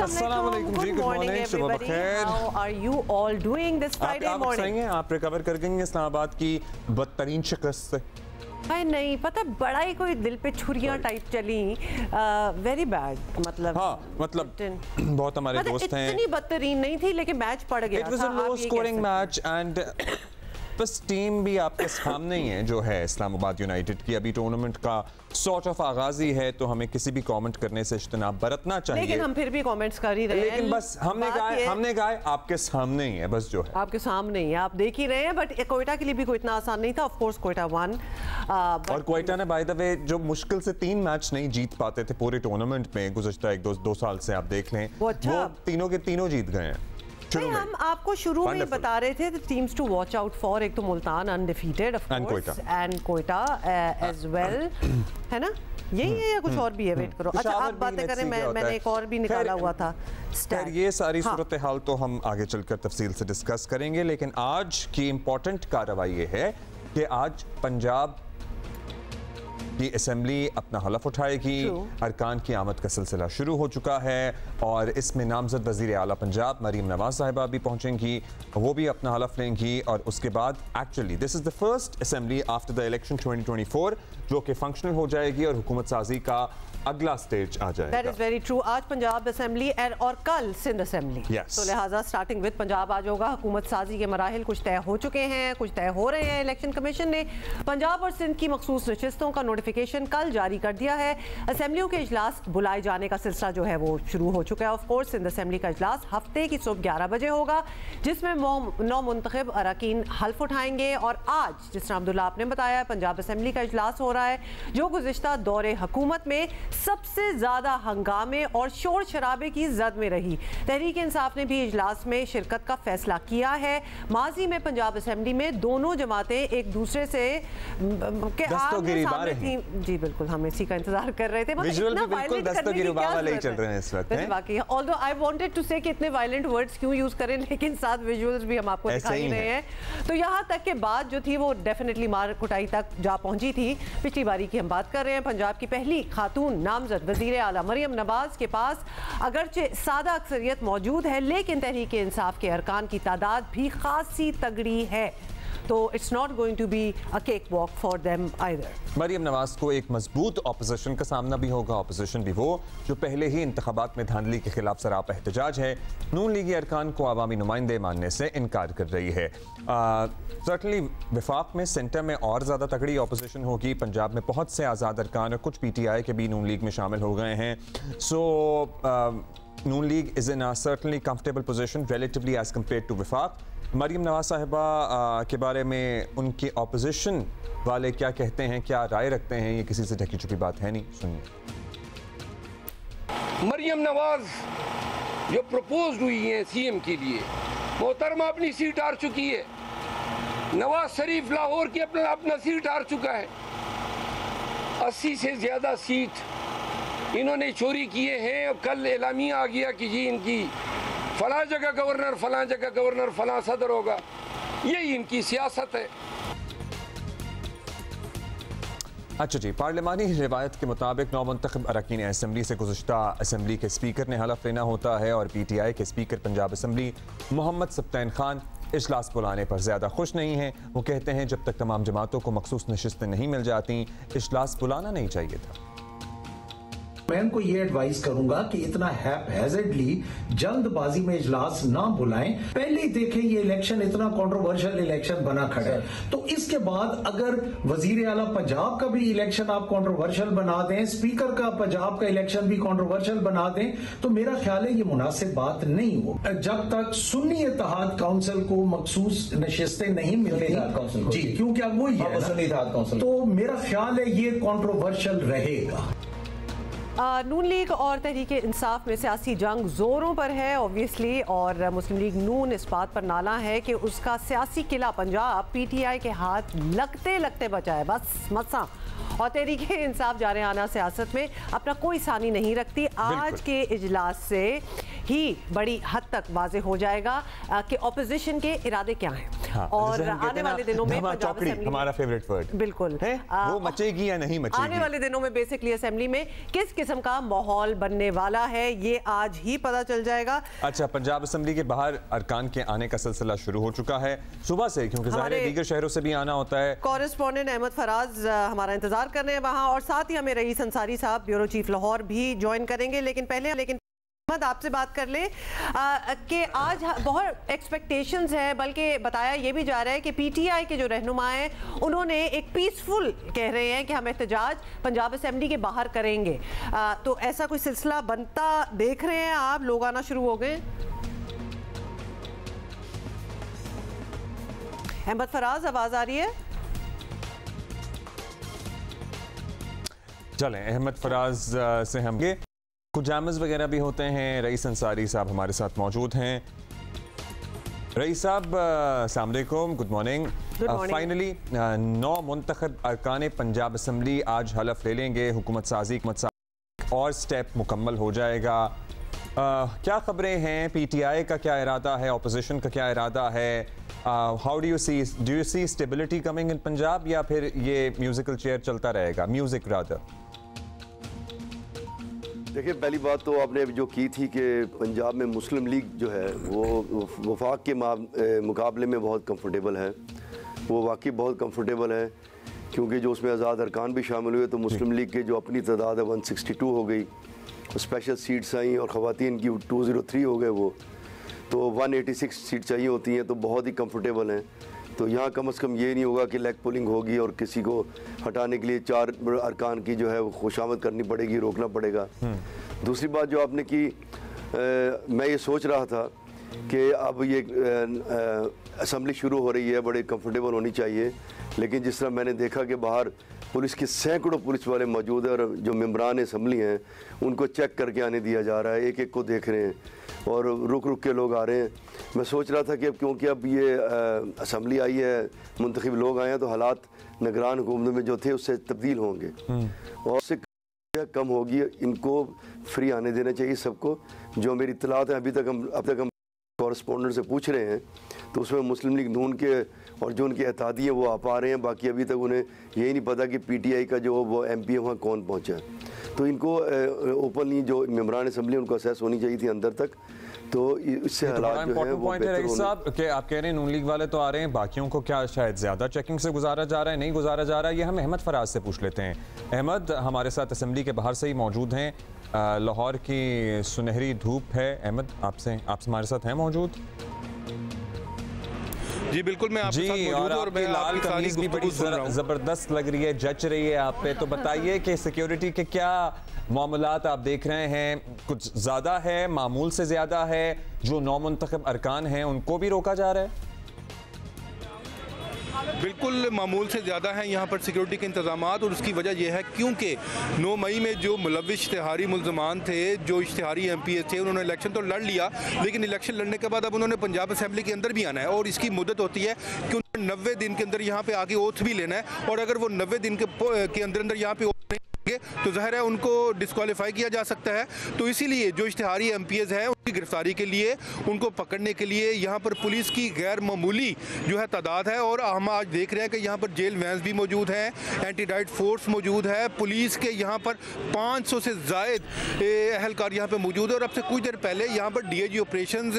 अस्सलामुअलैकुम जी, good morning, सुबह बखैर। How are you all doing this Friday morning? आप recover कर गई हैं इस्लामाबाद की बदतरीन शिकस्त से? नहीं पता, बड़ा ही कोई दिल पे छुरियां टाइप चली, वेरी बैड। मतलब हाँ, मतलब बहुत हमारे दोस्त हैं, इतनी बदतरीन नहीं थी लेकिन मैच पड़ गया था। It was a low scoring match and बस टीम भी आपके सामने ही है जो है इस्लामाबाद यूनाइटेड की। अभी टूर्नामेंट का सॉर्ट ऑफ आगाज ही है, तो हमें किसी भी कमेंट करने से इज्तिनाब बरतना चाहिए। लेकिन हम फिर भी कमेंट्स कर ही रहे हैं। लेकिन बस हमने कहा है आपके सामने ही है, बस जो है आपके सामने ही, आप देख ही रहे हैं। बट कोयटा के लिए भी कोई इतना आसान नहीं था। ऑफ कोर्स कोयटा वन, और कोयटा ने बाय द वे जो मुश्किल से 3 मैच नहीं जीत पाते थे पूरे टूर्नामेंट में गुज़श्ता 1-2 साल से, आप देख लें वो तीनों के तीनों जीत गए हैं। हम आपको शुरू में ही बता रहे थे teams to watch out for. एक तो Multan undefeated of course and Quetta as well, है ना? यही है या कुछ और भी है? वेट करो। अच्छा, आप बातें करें, मैंने एक और भी निकाला हुआ था। ये सारी सूरत हाल तो हम आगे चलकर तफसील से डिस्कस करेंगे, लेकिन आज की इंपॉर्टेंट कार्रवाई ये है कि आज पंजाब की असेंबली अपना हलफ उठाएगी। अरकान की आमद का सिलसिला शुरू हो चुका है और इसमें नामजद वज़ीर आला पंजाब मरीम नवाज साहिबा भी पहुंचेंगी, वो भी अपना हलफ लेंगी। और उसके बाद actually this is the first assembly after the election 2024 जो कि फंक्शनल हो जाएगी और हुकूमत साजी का अगला स्टेज आ जाएगा। That is very true। आज पंजाब असेंबली और कल सिंध असेंबली, तो लिहाजा स्टार्टिंग विद पंजाब आज होगा। हुकूमत साजी के मराहिल कुछ तय हो चुके हैं, कुछ तय हो रहे हैं। इलेक्शन कमीशन ने पंजाब और सिंध की मखसूस नशिस्तों का नोटिफिकेशन कल जारी कर दिया है। असेंबलियों के इजलास बुलाए जाने का सिलसिला जो है वो शुरू हो चुका है। ऑफ कोर्स सिंध असेंबली का इजलास हफ्ते की सुबह 11 बजे होगा, जिसमें 9 मुंतखब अरकान हल्फ उठाएंगे। और आज जिस तरह अब्दुल्ला आपने बताया, पंजाब असेंबली का इजलास हो रहा है जो गुज़िश्ता दौरे हुकूमत में सबसे ज्यादा हंगामे और शोर शराबे की जद में रही। तहरीक इंसाफ ने भी इजलास में शिरकत का फैसला किया है। माजी में पंजाब असेंबली में दोनों जमातें एक दूसरे से सामने थी। जी बिल्कुल, हम इसी का इंतजार कर रहे थे। ऑल्दो आई वांटेड टू से कि इतने वायलेंट वर्ड्स क्यों यूज करें, लेकिन साथ विजुअल्स भी हम आपको दिखा ही रहे हैं। तो यहाँ तक के बात जो थी वो डेफिनेटली मार कुटाई तक जा पहुंची थी। पिछली बारी की हम बात कर रहे हैं। पंजाब की पहली खातून नामजद वज़ीर आला मरीम नवाज के पास अगरचे सादा अक्सरियत मौजूद है, लेकिन तहरीक इंसाफ के अरकान की तादाद भी खासी तगड़ी है। तो it's not going to be a cakewalk for them either. Maryam Nawaz को एक मजबूत ऑपोजिशन का सामना भी होगा। ऑपोजिशन भी वो जो पहले ही इंतखाबात में धांधली के खिलाफ सरापा एहतजाज है। नून लीगी अरकान को अवामी नुमाइंदे मानने से इनकार कर रही है। सर्टनली विफाक में सेंटर में और ज़्यादा तगड़ी ऑपोजिशन होगी। पंजाब में बहुत से आज़ाद अरकान और कुछ PTI के भी नून लीग में शामिल हो गए हैं। So Noon league is in a certainly comfortable position relatively as compare to Wifaq. Maryam Nawaz साहिबा के बारे में उनके ऑपोजिशन वाले क्या कहते हैं, क्या राय रखते हैं, ये किसी से ढकी चुकी बात है नहीं। सुनिए। मरीम नवाज जो प्रपोज हुई है CM के लिए, मोहतरमा अपनी सीट हार चुकी है। नवाज शरीफ लाहौर की अपना सीट हार चुका है। 80 से ज़्यादा सीट इन्होंने चोरी किए हैं। और कल एलामिया आ गया कि जी इनकी फलां जगह गवर्नर, फलां जगह गवर्नर, फलां सदर होगा। यही इनकी सियासत है। अच्छा जी, पार्लिमानी रिवायत के मुताबिक 9 मुंतखब अरकान असेंबली से गुज़श्ता असेंबली के स्पीकर ने हलफ लेना होता है और PTI के स्पीकर पंजाब असेंबली मोहम्मद सब्तैन खान इजलास बुलाने पर ज़्यादा खुश नहीं हैं। वो कहते हैं जब तक तमाम जमातों को मखसूस नशिस्तें नहीं मिल जाती इजलास बुलाना नहीं चाहिए था। मैं उनको ये एडवाइस करूंगा कि इतना हैपहैज़र्डली जल्दबाजी में इजलास ना बुलाएं। पहले ही देखें ये इलेक्शन इतना कंट्रोवर्शियल इलेक्शन बना खड़ा है, तो इसके बाद अगर वजीर आला पंजाब का भी इलेक्शन आप कंट्रोवर्शियल बना दें, स्पीकर का पंजाब का इलेक्शन भी कंट्रोवर्शियल बना दें, तो मेरा ख्याल है ये मुनासिब बात नहीं हो। जब तक सुन्नी इत्तेहाद काउंसिल को मखसूस नशिस्तें नहीं मिलती जी, क्योंकि अब वो ही तो मेरा ख्याल है ये कंट्रोवर्शियल रहेगा। नून लीग और तहरीक इंसाफ में सियासी जंग जोरों पर है ऑब्वियसली, और मुस्लिम लीग नून इस बात पर नाला है कि उसका सियासी किला पंजाब PTI के हाथ लगते लगते बचा है, बस मसा। और तहरीक इंसाफ जारहाना सियासत में अपना कोई सानी नहीं रखती। आज के इजलास से ही बड़ी हद तक वाज़ेह हो जाएगा कि ऑपोजिशन के इरादे क्या हैं। और आने वाले दिनों में पंजाब असेंबली, हमारा फेवरेट वर्ड, बिल्कुल है वो मचेगी या नहीं मचेगी। आने वाले दिनों में बेसिकली असेंबली में किस किस्म का माहौल बनने वाला है ये आज ही पता चल जाएगा। अच्छा, पंजाब असेंबली के बाहर अरकान के आने का सिलसिला शुरू हो चुका है सुबह से, क्योंकि ज़ाहिर है दीगर शहरों से भी आना होता है। कॉरेस्पॉन्डेंट अहमद फराज हमारा इंतजार कर रहे हैं वहां, और साथ ही हमें रईस अंसारी साहब ब्यूरो चीफ लाहौर भी ज्वाइन करेंगे। लेकिन आपसे बात कर ले कि आज बहुत एक्सपेक्टेशंस है, बल्कि बताया ये भी जा रहा है कि पीटीआई के जो रहनुमा हैं उन्होंने एक पीसफुल कह रहे हैं कि हम एहतजाज पंजाब असेंबली के बाहर करेंगे। तो ऐसा कोई सिलसिला बनता देख रहे हैं आप? लोग आना शुरू हो गए। अहमद फराज, आवाज आ रही है? चलें, अहमद फराज से हम कुछ जामस वगैरह भी होते हैं। रईस अंसारी साहब हमारे साथ मौजूद हैं। रईस साहब अस्सलाम वालेकुम, गुड मॉर्निंग। फाइनली 9 मुंतखब अरकान पंजाब असम्बली आज हलफ ले लेंगे, हुकूमत साजी और स्टेप मुकम्मल हो जाएगा। क्या खबरें हैं? पीटीआई का क्या इरादा है, अपोजिशन का क्या इरादा है? How do you see stability coming in Punjab, या फिर ये म्यूजिकल चेयर चलता रहेगा? Music rather. देखिए, पहली बात तो आपने जो की थी कि पंजाब में मुस्लिम लीग जो है वो वफाक के मुकाबले में बहुत कंफर्टेबल है। वो वाकई बहुत कंफर्टेबल है, क्योंकि जो उसमें आज़ाद अरकान भी शामिल हुए तो मुस्लिम लीग के जो अपनी तादाद है 162 हो गई, स्पेशल सीट्स आई और ख़वातीन की 203 हो गए, वो तो 186 सीट चाहिए होती हैं, तो बहुत ही कंफर्टेबल हैं। तो यहाँ कम से कम ये नहीं होगा कि लेग पुलिंग होगी और किसी को हटाने के लिए 4 अरकान की जो है वो खुशामद करनी पड़ेगी, रोकना पड़ेगा। दूसरी बात जो आपने की, मैं ये सोच रहा था कि अब ये असम्बली शुरू हो रही है, बड़े कंफर्टेबल होनी चाहिए, लेकिन जिस तरह मैंने देखा कि बाहर पुलिस के सैकड़ों पुलिस वाले मौजूद हैं और जो मेंबरान असम्बली हैं उनको चेक करके आने दिया जा रहा है, एक एक को देख रहे हैं और रुक रुक के लोग आ रहे हैं। मैं सोच रहा था कि अब क्योंकि अब ये असम्बली आई है, मुंतखब लोग आए हैं, तो हालात निगरान हुकूमत में जो थे उससे तब्दील होंगे और उससे कम होगी। इनको फ्री आने देना चाहिए सबको। जो मेरी इत्तलात है अब तक हम कॉरेस्पॉन्डेंट से पूछ रहे हैं तो उसमें मुस्लिम लीग नून के और जो उनके एहतादी हैं वो आ पा रहे हैं, बाकी अभी तक उन्हें यही नहीं पता कि पीटीआई का जो वो एमपी है वहाँ कौन पहुँचा है। तो इनको ओपनली जो मेंबरान असम्बली उनको असेस होनी चाहिए थी अंदर तक, तो इससे हालात जो है वो बेहतर साहब कि आप कह रहे हैं नून लीग वाले तो आ रहे हैं, बाकियों को क्या शायद ज़्यादा चेकिंग से गुजारा जा रहा है, नहीं गुजारा जा रहा है? ये हम अहमद फराज से पूछ लेते हैं। अहमद हमारे साथ असम्बली के बाहर से ही मौजूद हैं। लाहौर की सुनहरी धूप है। अहमद आप हमारे साथ हैं मौजूद? जी बिल्कुल, मैं आपके साथ मौजूद हूं और मैं लाल कमीज भी बड़ी जबरदस्त लग रही है, जच रही है आप पे। तो बताइए कि सिक्योरिटी के क्या मामलात आप देख रहे हैं? कुछ ज़्यादा है, मामूल से ज़्यादा है? जो 9 मुंतखब अरकान हैं उनको भी रोका जा रहा है? बिल्कुल मामूल से ज़्यादा है यहाँ पर सिक्योरिटी के इंतजाम, और उसकी वजह यह है क्योंकि 9 मई में जो मुलविस इश्तिहारी मुल्ज़मान थे, जो इश्तिहारी MPs थे, उन्होंने इलेक्शन तो लड़ लिया, लेकिन इलेक्शन लड़ने के बाद अब उन्होंने पंजाब असेंबली के अंदर भी आना है और इसकी मुद्दत होती है कि उन्होंने 90 दिन के अंदर यहाँ पे आके ओथ भी लेना है, और अगर वो 90 दिन के अंदर यहाँ पे तो ज़ाहिर है उनको डिस्क्वालीफाई किया जा सकता है। तो इसीलिए जो इश्तिहारी MPs हैं उनकी गिरफ्तारी के लिए, उनको पकड़ने के लिए यहाँ पर पुलिस की गैर मामूली जो है तादाद है, और हम आज देख रहे हैं कि यहाँ पर जेल वैन्स भी मौजूद हैं, एंटी डाइट फोर्स मौजूद है, पुलिस के यहाँ पर 500 से ज़ायद अहलकार यहाँ पर मौजूद है। और अब से कुछ देर पहले यहाँ पर DIG ऑपरेशन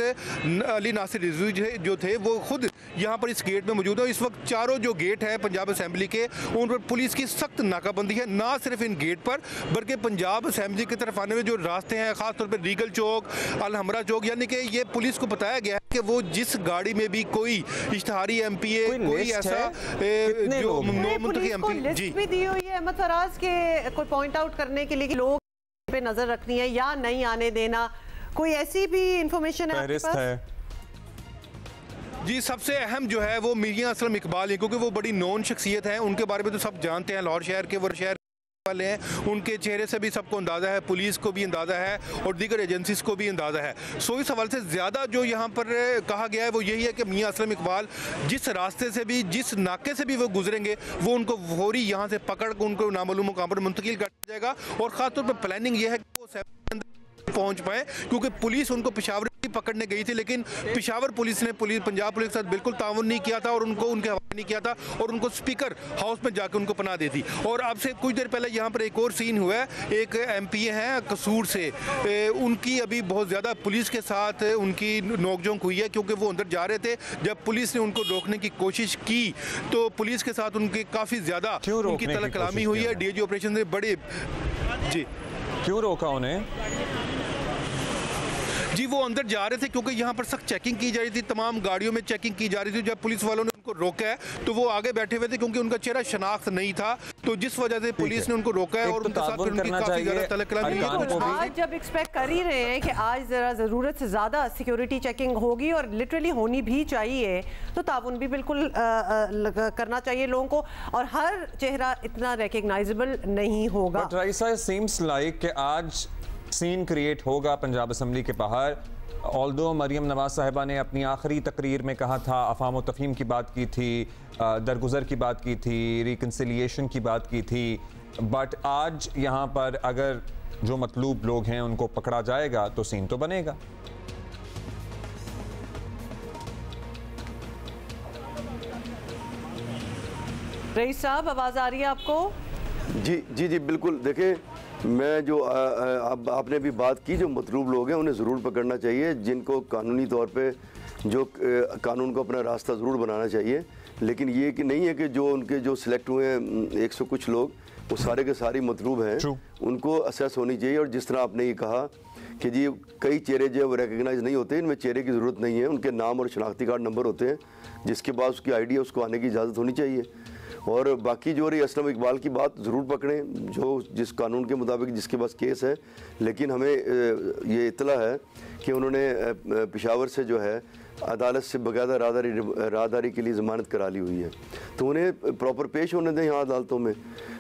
अली नासिर रिजवी जो थे वो खुद यहाँ पर इस गेट में मौजूद है। इस वक्त चारों जो गेट है पंजाब असेंबली के, उन पर पुलिस की सख्त नाकाबंदी है, ना सिर्फ इन गेट पर बल्कि पंजाब असेंबली की तरफ आने में जो रास्ते हैं, खासतौर पर रीगल चौक, अलहमरा चौक, यानी कि ये पुलिस को बताया गया है कि वो जिस गाड़ी में भी कोई इश्तिहारी MPA कोई ऐसा जो MP जी भी दी हुई है अहमद फराज के कोई पॉइंट आउट करने के लिए कि लोग पे नजर रखनी है या नहीं आने देना, कोई ऐसी भी इंफॉर्मेशन है आपके पास? जी, सबसे अहम जो है वो मियां असलम इकबाल है, क्योंकि वो बड़ी नॉन शख्सियत है, उनके बारे में तो सब जानते हैं, लाहौर शहर के वो शहर वाले हैं, उनके चेहरे से भी सबको अंदाज़ा है, पुलिस को भी अंदाज़ा है और दीगर एजेंसीज को भी अंदाज़ा है। सो इस हवाले से ज़्यादा जो यहाँ पर कहा गया है वो यही है कि मियां असलम इकबाल जिस रास्ते से भी, जिस नाके से भी वो गुजरेंगे, वो उनको फौरी यहाँ से पकड़ कर उनको नामालूम मुकाम पर मुंतकिल कर जाएगा। और ख़ासतौर पर प्लानिंग ये है कि वो पहुँच पाए, क्योंकि पुलिस उनको पेशावर पकड़ने गई थी, लेकिन पेशावर पुलिस ने पंजाब पुलिस के साथ बिल्कुल ताउन नहीं किया था और उनको उनके हवाले नहीं किया था और उनको स्पीकर हाउस में जाकर उनको पनाह दी थी। और अब से कुछ देर पहले यहाँ पर एक और सीन हुआ है, एक एमपीए हैं कसूर से, उनकी अभी बहुत ज़्यादा पुलिस के साथ उनकी नोकझोंक हुई है, क्योंकि वो अंदर जा रहे थे। जब पुलिस ने उनको रोकने की कोशिश की तो पुलिस के साथ उनकी काफ़ी ज़्यादा उनकी तलब कलामी हुई है। डीएजी ऑपरेशन से बड़े जी क्यों रोका उन्हें? जी वो अंदर जा रहे थे क्योंकि यहाँ पर सख्त चेकिंग की जा रही थी, तमाम गाड़ियों में चेकिंग की जा रही थी। जब पुलिस वालों ने उनको रोका है तो वो आगे बैठे हुए थे क्योंकि उनका चेहरा शनाख्त नहीं था, तो जिस वजह से पुलिस ने उनको रोका है और उनके साथ उनकी काफी ज्यादा तलकलामी। आज जब एक्सपेक्ट कर ही रहे हैं कि आज जरा जरूरत से ज्यादा सिक्योरिटी चेकिंग होगी और लिटरली होनी भी चाहिए, तो ताउन भी बिल्कुल करना चाहिए लोगों को, और हर चेहरा इतना रिकग्नाइजेबल नहीं होगा। बट राइसा सीम्स लाइक कि आज सीन क्रिएट होगा पंजाब असम्बली के बाहर। ऑल्दो मरियम नवाज साहिबा ने अपनी आखिरी तकरीर में कहा था, अफाम व तफहीम की बात की थी, दरगुजर की बात की थी, रिकन्सिलिएशन की बात की थी, बट आज यहाँ पर अगर जो मतलूब लोग हैं उनको पकड़ा जाएगा तो सीन तो बनेगा। रईस साहब आवाज आ रही है आपको? जी जी जी बिल्कुल। देखिए मैं जो अब आपने अभी बात की, जो मतलूब लोग हैं उन्हें ज़रूर पकड़ना चाहिए, जिनको कानूनी तौर पे जो कानून को अपना रास्ता ज़रूर बनाना चाहिए। लेकिन ये कि नहीं है कि जो उनके जो सिलेक्ट हुए हैं 100 कुछ लोग, वो सारे के सारे मतलूब हैं, उनको असेस होनी चाहिए। और जिस तरह आपने ये कहा कि जी कई चेहरे जो है वो रिकगनाइज नहीं होते, इनमें चेहरे की ज़रूरत नहीं है, उनके नाम और शनाख्ती कार्ड नंबर होते हैं, जिसके बाद उसकी ID है उसको आने की इजाज़त होनी चाहिए। और बाकी जो रही असलम इकबाल की बात, ज़रूर पकड़ें जो जिस कानून के मुताबिक जिसके पास केस है। लेकिन हमें ये इतला है कि उन्होंने पेशावर से जो है अदालत से बाकायदा राहदारी के लिए ज़मानत करा ली हुई है, तो उन्हें प्रॉपर पेश होने दें यहाँ अदालतों में।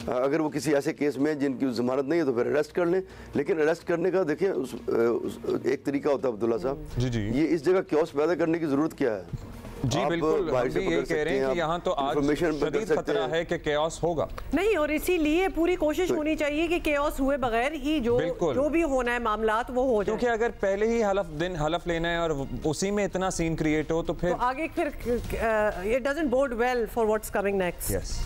अगर वो किसी ऐसे केस में जिनकी ज़मानत नहीं है तो फिर अरेस्ट कर लें। लेकिन अरेस्ट करने का देखिए एक तरीका होता है अब्दुल्ला साहब, ये इस जगह क्योस पैदा करने की ज़रूरत क्या है? जी बिल्कुल, हम भी ये कह रहे हैं कि यहाँ तो आज शदीद खतरा है कि केओस होगा नहीं, और इसीलिए पूरी कोशिश होनी चाहिए कि केओस हुए बगैर ही जो भी होना है मामलात वो हो जाए। क्योंकि अगर पहले ही हलफ लेना है और उसी में इतना सीन क्रिएट हो तो फिर आगे फिर it doesn't bode well for what's coming next. Yes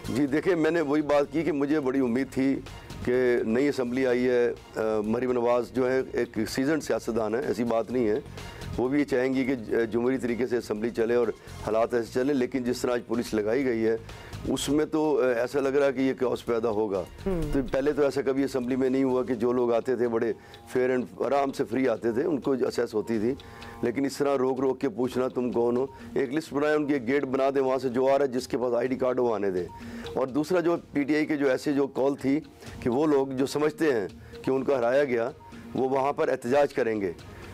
जी, देखिए मैंने वही बात की कि मुझे बड़ी उम्मीद थी कि नई असम्बली आई है, मरीम नवाज जो है एक सीजन सियासतदान है, ऐसी बात नहीं है, वो भी ये चाहेंगी कि जमहूरी तरीके से असम्बली चले और हालात ऐसे चले। लेकिन जिस तरह आज पुलिस लगाई गई है उसमें तो ऐसा लग रहा है कि ये क्योस पैदा होगा। तो पहले तो ऐसा कभी असम्बली में नहीं हुआ कि जो लोग आते थे बड़े फेयर एंड आराम से फ्री आते थे, उनको असेस होती थी। लेकिन इस तरह रोक रोक के पूछना तुम कौन हो, एक लिस्ट बनाए, उनकी एक गेट बना दे, वहाँ से जो आ रहा है जिसके पास ID कार्ड वो आने दे। और दूसरा जो PTI के जो ऐसे जो कॉल थी कि वो लोग जो समझते हैं कि उनका हराया गया वो वहाँ पर एहतजाज करेंगे,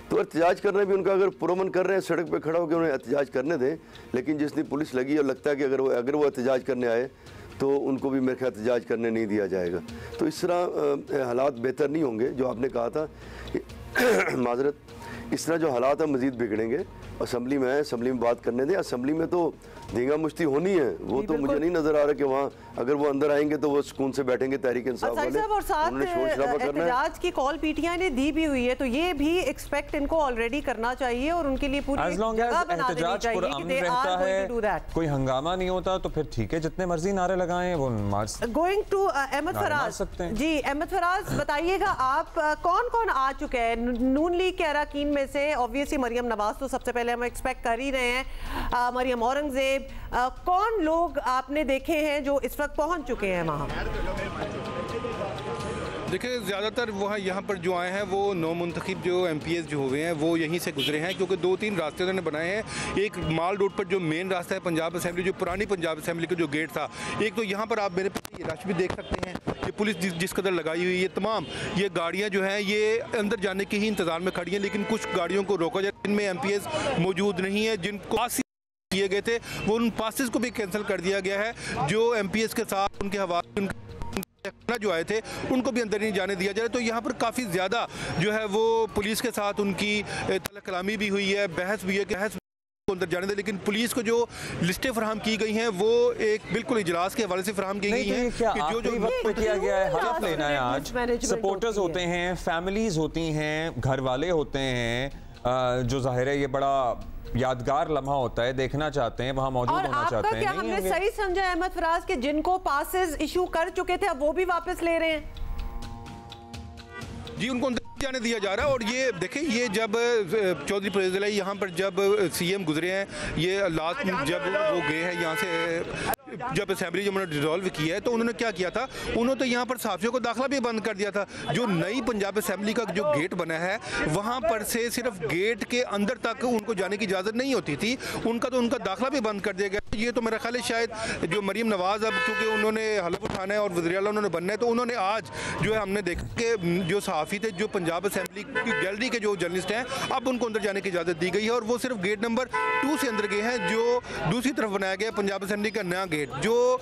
तो एहतजाज करना भी उनका अगर पुरअमन कर रहे हैं सड़क पे खड़ा होकर उन्हें एहतजाज करने दें। लेकिन जिस दिन पुलिस लगी और लगता है कि अगर वो एहतजाज करने आए तो उनको भी मेरे ख्याल एहतजाज करने नहीं दिया जाएगा। तो इस तरह हालात बेहतर नहीं होंगे, जो आपने कहा था माजरत, इस तरह जो हालात हैं मज़ीद बिगड़ेंगे। असम्बली में है, असम्बली में बात करने दें, असम्बली में तो धींगा मुश्ती होनी है, वो तो मुझे नहीं नजर आ रहा कि वहाँ अगर वो अंदर आएंगे तो वो सुकून से बैठेंगे तहरीक इंसाफ वाले। और साथ एहतजाज की कॉल PTI ने दी भी हुई है, तो ये भी एक्सपेक्ट इनको ऑलरेडी करना चाहिए और उनके लिए पूरी जगह बना देनी चाहिए। कोई हंगामा नहीं होता तो फिर ठीक है, जितने मर्जी नारे लगाएं वो गोइंग टू अहमद फराज। जी अहमद फराज, बताइएगा आप कौन कौन आ चुके हैं नून लीग के अरकान में से? ऑब्वियसली मरियम नवाज तो सबसे पहले हम एक्सपेक्ट कर ही रहे हैं, मरियम औरंगजेब, कौन लोग आपने देखे हैं जो इस वक्त पहुंच चुके हैं वहां? देखिए ज़्यादातर वहाँ यहाँ पर जो आए हैं वो नौ मुंतखब जो MPs जो हुए हैं वो यहीं से गुजरे हैं, क्योंकि 2-3 रास्ते उन्होंने बनाए हैं। एक माल रोड पर जो मेन रास्ता है पंजाब असम्बली, जो पुरानी पंजाब असम्बली का जो गेट था, एक तो यहाँ पर आप मेरे ये रश भी देख सकते हैं, ये पुलिस जिस कदर लगाई हुई है, तमाम ये गाड़ियाँ जो हैं ये अंदर जाने के ही इंतज़ार में खड़ी हैं। लेकिन कुछ गाड़ियों को रोका जाए जिनमें MPs मौजूद नहीं है, जिनको पास किए गए थे वो उन पासेस को भी कैंसिल कर दिया गया है। जो MPs के साथ उनके हवाले जो आए थे उनको भी अंदर नहीं जाने दिया जा रहा। तो यहाँ पर काफ़ी ज़्यादा जो है वो पुलिस के साथ उनकी तलब कलामी भी हुई है, बहस भी है कि बहस अंदर जाने दे। लेकिन पुलिस को जो लिस्टें फराहम की गई हैं वो एक बिल्कुल इजलास के हवाले से फराहम की गई हैं कि जो वक्त पे किया गया है, हलफ लेना है आज, सपोर्टर्स होते हैं, फैमिलीज होती हैं, घर वाले होते हैं, जो जाहिर है ये बड़ा यादगार लम्हा होता है, देखना चाहते हैं, वहां मौजूद होना चाहते हैं। क्या हमने सही समझा अहमद फराज के जिनको पासेस इशू कर चुके थे अब वो भी वापस ले रहे हैं? जी, उनको जाने दिया जा रहा है। और ये देखें, ये जब चौधरी परवेज़ यहाँ पर जब सीएम गुजरे हैं, ये लास्ट जब वो गए हैं यहाँ से, जब असेंबली जब उन्होंने डिसॉल्व किया है तो उन्होंने क्या किया था, उन्होंने तो यहाँ पर सहाफ़ियों को दाखिला भी बंद कर दिया था। जो नई पंजाब असेंबली का जो गेट बना है वहाँ पर से सिर्फ गेट के अंदर तक उनको जाने की इजाज़त नहीं होती थी, उनका दाखिला भी बंद कर दिया गया। ये तो मेरा ख्याल है शायद जो मरीम नवाज़ अब क्योंकि उन्होंने हलफ उठाना है और वज़ीर-ए-आला उन्होंने बनना है, तो उन्होंने आज जो है हमने देखा कि जो सहाफ़ी थे, जो पंजाब असेंबली की गैलरी के जो जर्नलिस्ट हैं, अब उनको अंदर जाने की इजाज़त दी गई है और वो सिर्फ गेट नंबर 2 से अंदर गए हैं, जो दूसरी तरफ बनाया गया पंजाब असेंबली का नया गेट। जो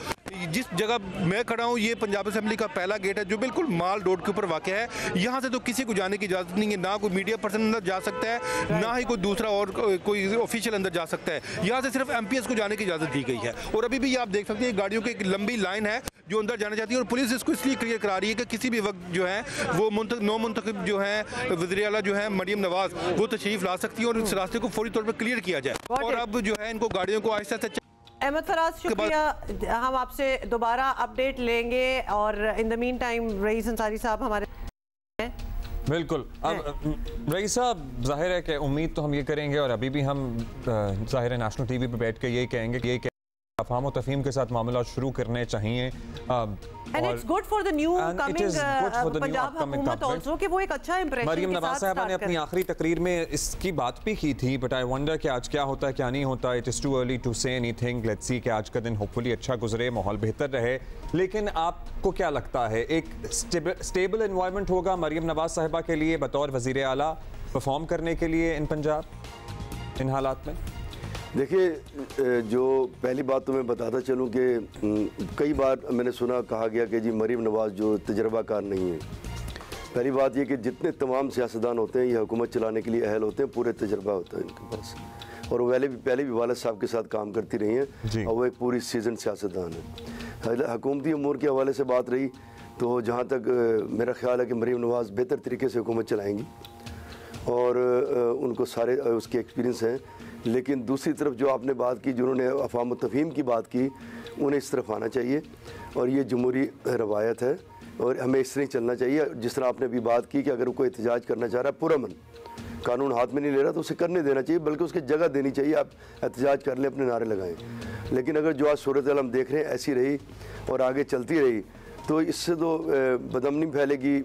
जिस जगह मैं खड़ा हूँ ये पंजाब असेंबली का पहला गेट है जो बिल्कुल माल रोड के ऊपर वाक़ है। यहाँ से तो किसी को जाने की इजाज़त नहीं है, ना कोई मीडिया पर्सन अंदर जा सकता है, ना ही कोई दूसरा और कोई ऑफिशियल अंदर जा सकता है। यहाँ से सिर्फ MPS को जाने की इजाज़त दी गई है और अभी भी आप देख सकते हैं गाड़ियों की एक लंबी लाइन है जो अंदर जाना चाहती है और पुलिस इसको इसलिए क्लियर करा रही है कि किसी भी वक्त जो है वो नौ मुंतखब जो है वज़ीर-ए-आला जो है मरीम नवाज़ वो तशरीफ ला सकती है और इस रास्ते को फौरी तौर पर क्लियर किया जाए। और अब जो है इनको गाड़ियों को आहिस्ता आहिस्ता। अहमद फराज शुक्रिया, हम आपसे दोबारा अपडेट लेंगे और इन the mean time rice Ansari साहब हमारे हैं। बिल्कुल। अब रईस साहब, जाहिर है कि उम्मीद तो हम ये करेंगे और अभी भी हम जाहिर है नेशनल टीवी पे बैठ के यही कहेंगे कि अफ़हाम और तफ़हीम के साथ मामला शुरू करने चाहिए। And it's good for the new coming Punjab हुकूमत also कि वो एक अच्छा इंप्रेशन मरीम नवाज़ साहबा ने अपनी आखिरी तकरीर में इसकी बात भी की थी, बट आई वंडर कि आज क्या होता है क्या नहीं होता। It is too early to say anything. Let's see कि आज का दिन होपफुली अच्छा गुजरे, माहौल बेहतर रहे। लेकिन आपको क्या लगता है एक स्टेबल एनवायरनमेंट होगा मरीम नवाज़ साहिबा के लिए बतौर वज़ीर आला परफॉर्म करने के लिए इन पंजाब इन हालात में? देखिए, जो पहली बात तो मैं बताता चलूँ कि कई बार मैंने सुना कहा गया कि जी मरीम नवाज़ जो तजर्बाकार नहीं है। पहली बात ये कि जितने तमाम सियासतदान होते हैं ये हुकूमत चलाने के लिए अहल होते हैं, पूरे तजर्बा होता है इनके पास और वो पहले भी वालिद साहब के साथ काम करती रही हैं और वो एक पूरी सीजन सियासतदान है। हुकूमती अमूर के हवाले से बात रही तो जहाँ तक मेरा ख्याल है कि मरीम नवाज़ बेहतर तरीके से हुकूमत चलाएँगी और उनको सारे उसके एक्सपीरियंस हैं। लेकिन दूसरी तरफ जो आपने बात की, जिन्होंने अफ़हाम और तफ़हीम की बात की, उन्हें इस तरफ आना चाहिए और ये जमहूरी रवायत है और हमें इस तरह चलना चाहिए। जिस तरह आपने अभी बात की कि अगर कोई एहतजाज करना चाह रहा है पुरअमन, कानून हाथ में नहीं ले रहा तो उसे करने देना चाहिए, बल्कि उसकी जगह देनी चाहिए। आप एहतजाज कर लें, अपने नारे लगाएं। लेकिन अगर जो आज सूरत हाल हम देख रहे हैं ऐसी रही और आगे चलती रही तो इससे तो बदअमनी फैलेगी,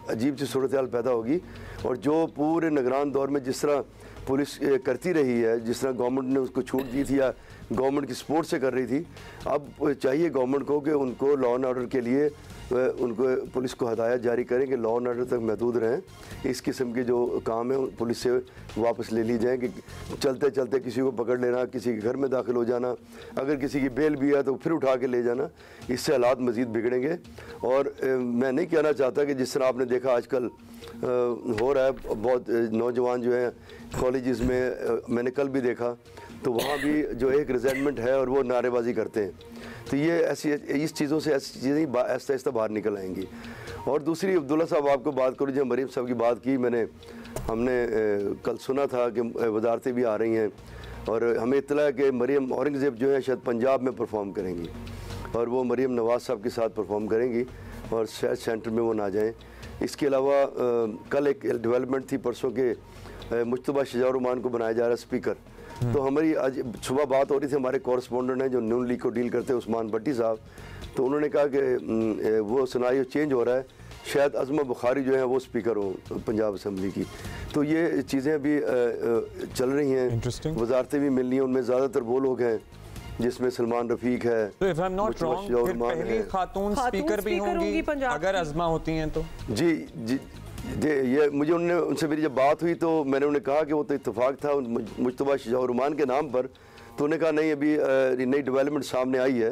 अजीब सी सूरत हाल पैदा होगी। और जो पूरे निगरान दौर में जिस तरह पुलिस करती रही है, जिस तरह गवर्नमेंट ने उसको छूट दी थी या गवर्नमेंट की सपोर्ट से कर रही थी, अब चाहिए गवर्नमेंट को कि उनको लॉ एंड ऑर्डर के लिए उनको पुलिस को हदायत जारी करें कि लॉ एंड ऑर्डर तक महदूद रहें। इस किस्म के जो काम है पुलिस से वापस ले ली जाए कि चलते चलते किसी को पकड़ लेना, किसी के घर में दाखिल हो जाना, अगर किसी की बेल भी है तो फिर उठा के ले जाना, इससे हालात मज़ीद बिगड़ेंगे। और मैं नहीं कहना चाहता कि जिस तरह आपने देखा आजकल हो रहा है, बहुत नौजवान जो हैं कॉलेजेस में, मैंने कल भी देखा तो वहाँ भी जो एक रिजेंटमेंट है और वो नारेबाजी करते हैं। तो ये ऐसी इस चीज़ों से ऐसी चीज़ें आहिस्ता आहिस्ता बाहर निकल आएंगी। और दूसरी अब्दुल्ला साहब आपको बात करूँ, जब मरीम साहब की बात की हमने कल सुना था कि वजारतें भी आ रही हैं और हमें इत्तला है कि मरीम औरंगज़ेब जो है शायद पंजाब में परफॉर्म करेंगी और वो मरीम नवाज़ साहब के साथ परफॉर्म करेंगी और शायद सेंटर में वो ना जाएँ। इसके अलावा कल एक डेवलपमेंट थी परसों के मुश्तबा शजाउर-रहमान को बनाया जा रहा है स्पीकर। तो हमारी आज सुबह बात हो रही थी, हमारे कॉरेस्पॉन्डेंट हैं जो नून लीग को डील करते हैं उस्मान भट्टी साहब, तो उन्होंने कहा कि वो सिनारियो चेंज हो रहा है, शायद अज़मा बुखारी जो है वो स्पीकर हो पंजाब असम्बली की। तो ये चीज़ें अभी चल रही हैं, वजारतें भी मिल रही हैं, उनमें ज़्यादातर वो लोग हैं जिसमें सलमान रफीक है, पहली खातून स्पीकर भी होंगी अगर अज़मा होती हैं तो। जी जी ये मुझे उनसे मेरी जब बात हुई तो मैंने उन्हें कहा कि वो तो इत्तेफाक था मुश्तबा शजाउर-रहमान के नाम पर, तो उन्होंने कहा नहीं अभी नई डेवलपमेंट सामने आई है,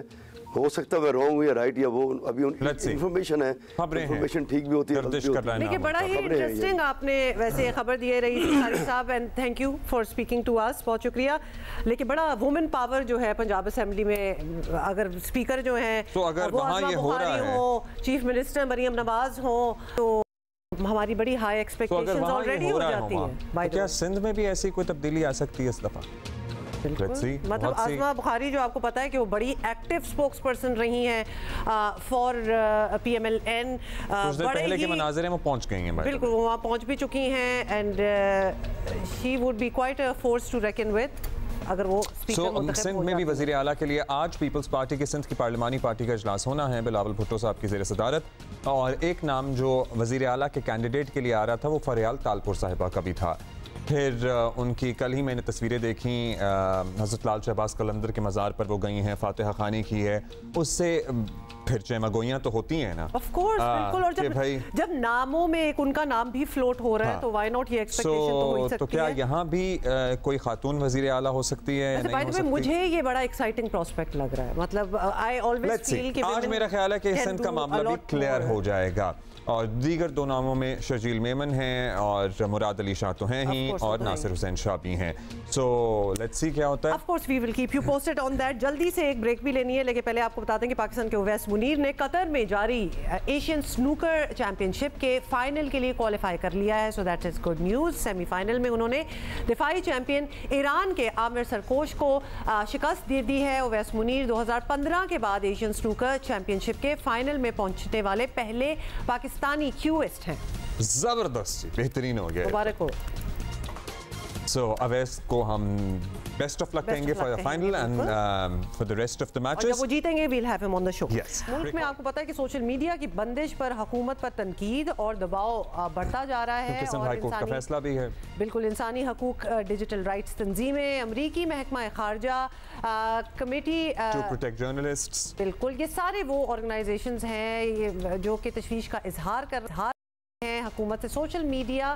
हो सकता है रॉन्ग हुई है राइट, या वो अभी इंफॉर्मेशन है, इंफॉर्मेशन ठीक भी होती है। देखिए बड़ा ही इंटरेस्टिंग आपने वैसे खबर दी है रईस अंसारी साहब, and thank you for speaking to us, बहुत शुक्रिया। लेकिन बड़ा वुमेन पावर जो है पंजाब असेंबली में, अगर स्पीकर जो है तो अगर वो अज़मा बुखारी हो, चीफ मिनिस्टर मरीम नवाज हो, तो हमारी बड़ी हाई एक्सपेक्टेशंस ऑलरेडी हो जाती हैं। क्या सिंध में भी ऐसी कोई तब्दीली आ सकती है इस दफा? मतलब आज़मा बुखारी जो आपको पता है कि वो बड़ी एक्टिव स्पोक्स पर्सन रही हैं फॉर PMLN, पहले के मनाज़रे में पहुंच गई हैं, बिल्कुल वो वहाँ पहुंच भी चुकी हैं, and she would be quite a force to reckon with अगर वो सिंध में भी वज़ीर आला के लिए आज पीपल्स पार्टी की सिंध की पार्लिमानी पार्टी का इजलास होना है बिलावल भुट्टो साहब की ज़ेर सदारत, और एक नाम जो वज़ीर आला के कैंडिडेट के लिए आ रहा था वो फरियाल तालपुर साहिबा का भी था। फिर उनकी कल ही मैंने तस्वीरें देखी, हज़रत लाल शहबाज कलंदर के मज़ार पर वो गई हैं, फातिहा खानी की है, उससे फिर चमगोइयाँ तो होती हैं ना, ऑफ कोर्स, बिल्कुल। और जब नामों में एक उनका नाम भी फ्लोट हो रहा है तो व्हाई नॉट, ये एक्सपेक्टेशन तो हो ही सकती है। तो क्या यहाँ भी कोई खातून वज़ीर आला हो सकती है? नहीं हो सकती? मुझे ये बड़ा एक्साइटिंग प्रोस्पेक्ट लग रहा है, मतलब आई ऑलवेज फील कि आज मेरा ख्याल है कि सिंध का मामला भी क्लियर हो जाएगा, और दीगर दो नामों में शर्जील मेमन हैं और मुराद अली शाह तो हैं ही, और नासिर हुसैन शाह भी हैं। सो लेट्स सी क्या होता है। Of course we will keep you posted on that. जल्दी से एक ब्रेक भी लेनी है, लेकिन पहले आपको बता दें कि पाकिस्तान के उवैस मुनीर ने कतर में जारी एशियन स्नूकर चैंपियनशिप के फाइनल के लिए क्वालिफाई कर लिया है, so that is good news. Semifinal में उन्होंने दिफाई चैंपियन ईरान के आमिर सरकोश को शिकस्त दे दी है। उवैस मुनीर 2015 के बाद एशियन स्नूकर चैंपियनशिप के फाइनल में पहुंचने वाले पहले पाकिस्तानी क्यूइस्ट हैं। जबरदस्त, बेहतरीन हो गया, मुबारक हो। So अवैस को हम बेस्ट ऑफ लक कहेंगे for the final and for the rest of the matches. जब वो जीतेंगे we'll have him on the show। Yes. मुल्क में आपको पता है कि सोशल मीडिया की बंदिश पर हुकूमत पर तनकीद और दबाव बढ़ता जा रहा है, और हाई कोर्ट का फैसला भी है। बिल्कुल, इंसानी हकूक, डिजिटल राइट्स तंजीमें, अमरीकी महकमा खारजा कमेटी टू प्रोटेक्ट जर्नलिस्ट्स, बिल्कुल, ये सारे वो ऑर्गेनाइजेशंस हैं जो कि तशवीश का इजहार कर हैं हुकूमत से सोशल मीडिया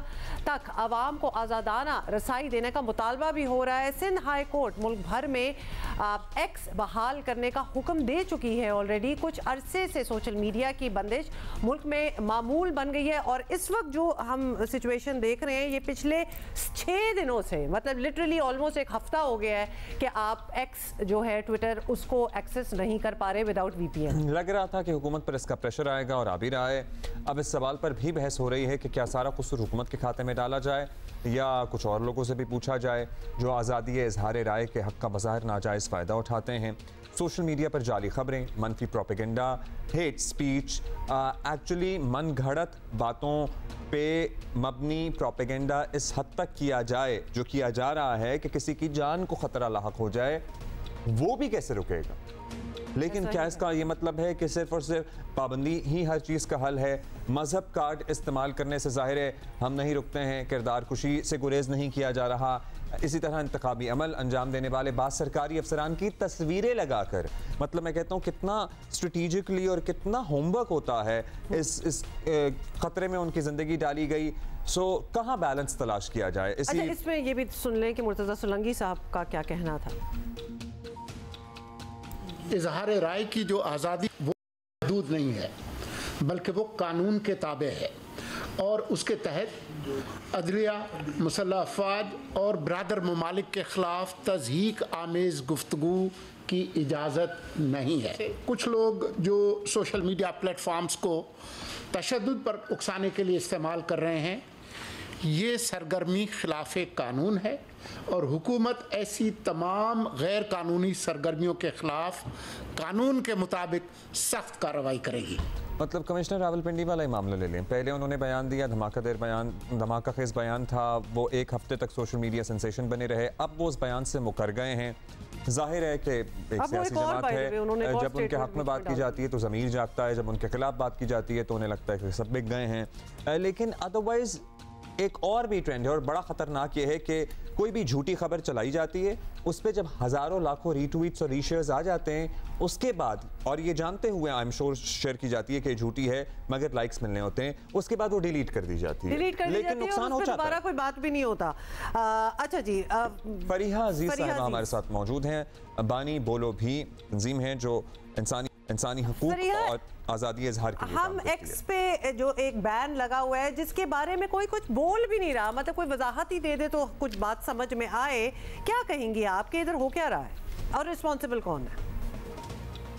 तक आवाम को आज़ादाना रसाई देने का मुतालबा भी हो रहा है। सिंध हाई कोर्ट मुल्क भर में एक्स बहाल करने का हुक्म दे चुकी है ऑलरेडी। कुछ अरसे से सोशल मीडिया की बंदिश मुल्क में मामूल बन गई है, और इस वक्त जो हम सिचुएशन देख रहे हैं ये पिछले 6 दिनों से, मतलब लिटरली ऑलमोस्ट एक हफ्ता हो गया है कि आप एक्स जो है ट्विटर उसको एक्सेस नहीं कर पा रहे विदाउट VPN। लग रहा था कि हुकूमत पर इसका प्रेशर आएगा और आ भी रहा है। अब इस सवाल पर भी बहस हो रही है कि क्या सारा कसूर हुकूमत के खाते में डाला जाए या कुछ और लोगों से भी पूछा जाए जो आज़ादी इजहार राय के हक़ का बज़ाहिर नाजायज़ फ़ायदा उठाते हैं। सोशल मीडिया पर जाली खबरें, मनफी प्रोपेगेंडा, हेट स्पीच, एक्चुअली मन घड़त बातों पे मबनी प्रोपेगेंडा इस हद तक किया जाए जो किया जा रहा है कि किसी की जान को ख़तरा लाहक हो जाए, वो भी कैसे रुकेगा? लेकिन क्या इसका ये मतलब है कि सिर्फ और सिर्फ पाबंदी ही हर चीज़ का हल है? मजहब कार्ड इस्तेमाल करने से जाहिर है हम नहीं रुकते हैं, किरदार कुशी से गुरेज नहीं किया जा रहा। इसी तरह इंतखाबी अमल अंजाम देने वाले बाद सरकारी अफसरान की तस्वीरें लगाकर, मतलब मैं कहता हूँ कितना स्ट्रेटेजिकली और कितना होमवर्क होता है इस खतरे में उनकी ज़िंदगी डाली गई। सो कहाँ बैलेंस तलाश किया जाए? अच्छा, इसमें ये भी सुन लें कि मुर्तज़ा सोलंकी साहब का क्या कहना था। इजहार राय की जो आज़ादी वो महदूद नहीं है, बल्कि वो कानून के ताबे है, और उसके तहत अदलिया, मुसल्लह अफवाज और बरादर ममालिक के ख़िलाफ़ तज़हीक आमेज़ गुफ्तगू की इजाज़त नहीं है। कुछ लोग जो सोशल मीडिया प्लेटफॉर्म्स को तशद्दुद पर उकसाने के लिए इस्तेमाल कर रहे हैं, ये सरगर्मी खिलाफ कानून है, और हुकूमत ऐसी तमाम गैर कानूनी सरगर्मियों के खिलाफ कानून के मुताबिक सख्त कार्रवाई करेगी। मतलब कमिश्नर रावलपिंडी वाला ही मामला ले लें, पहले उन्होंने बयान दिया, धमाका खेज बयान था, वो एक हफ्ते तक सोशल मीडिया सेंसेशन बने रहे, अब वो उस बयान से मुकर गए हैं। जाहिर है कि एक सियासी जमात है, जब उनके हक में बात की जाती है तो ज़मीर जागता है, जब उनके खिलाफ बात की जाती है तो उन्हें लगता है कि सब बिक गए हैं। लेकिन अदरवाइज एक और भी ट्रेंड है और बड़ा ख़तरनाक ये है कि कोई भी झूठी खबर चलाई जाती है, उस पर जब हज़ारों लाखों रीट्वीट्स और रीशेयर्स आ जाते हैं, उसके बाद, और ये जानते हुए आई एम श्योर शेयर की जाती है कि झूठी है मगर लाइक्स मिलने होते हैं, उसके बाद वो डिलीट कर दी जाती है, लेकिन नुकसान हो जाता है, कोई बात भी नहीं होता। अच्छा जी, फरीहा अजीज साहब हमारे साथ मौजूद हैं, बानी बोलो भी तंजीम है जो इंसानी हकूक और आज़ादी इजहार के लिए हम एक्स पे जो एक बैन लगा हुआ है जिसके बारे में कोई कुछ बोल भी नहीं रहा, मतलब कोई वजाहत ही दे दे तो कुछ बात समझ में आए। क्या कहेंगे आप कि इधर हो क्या रहा है और रिस्पॉन्सिबल कौन है?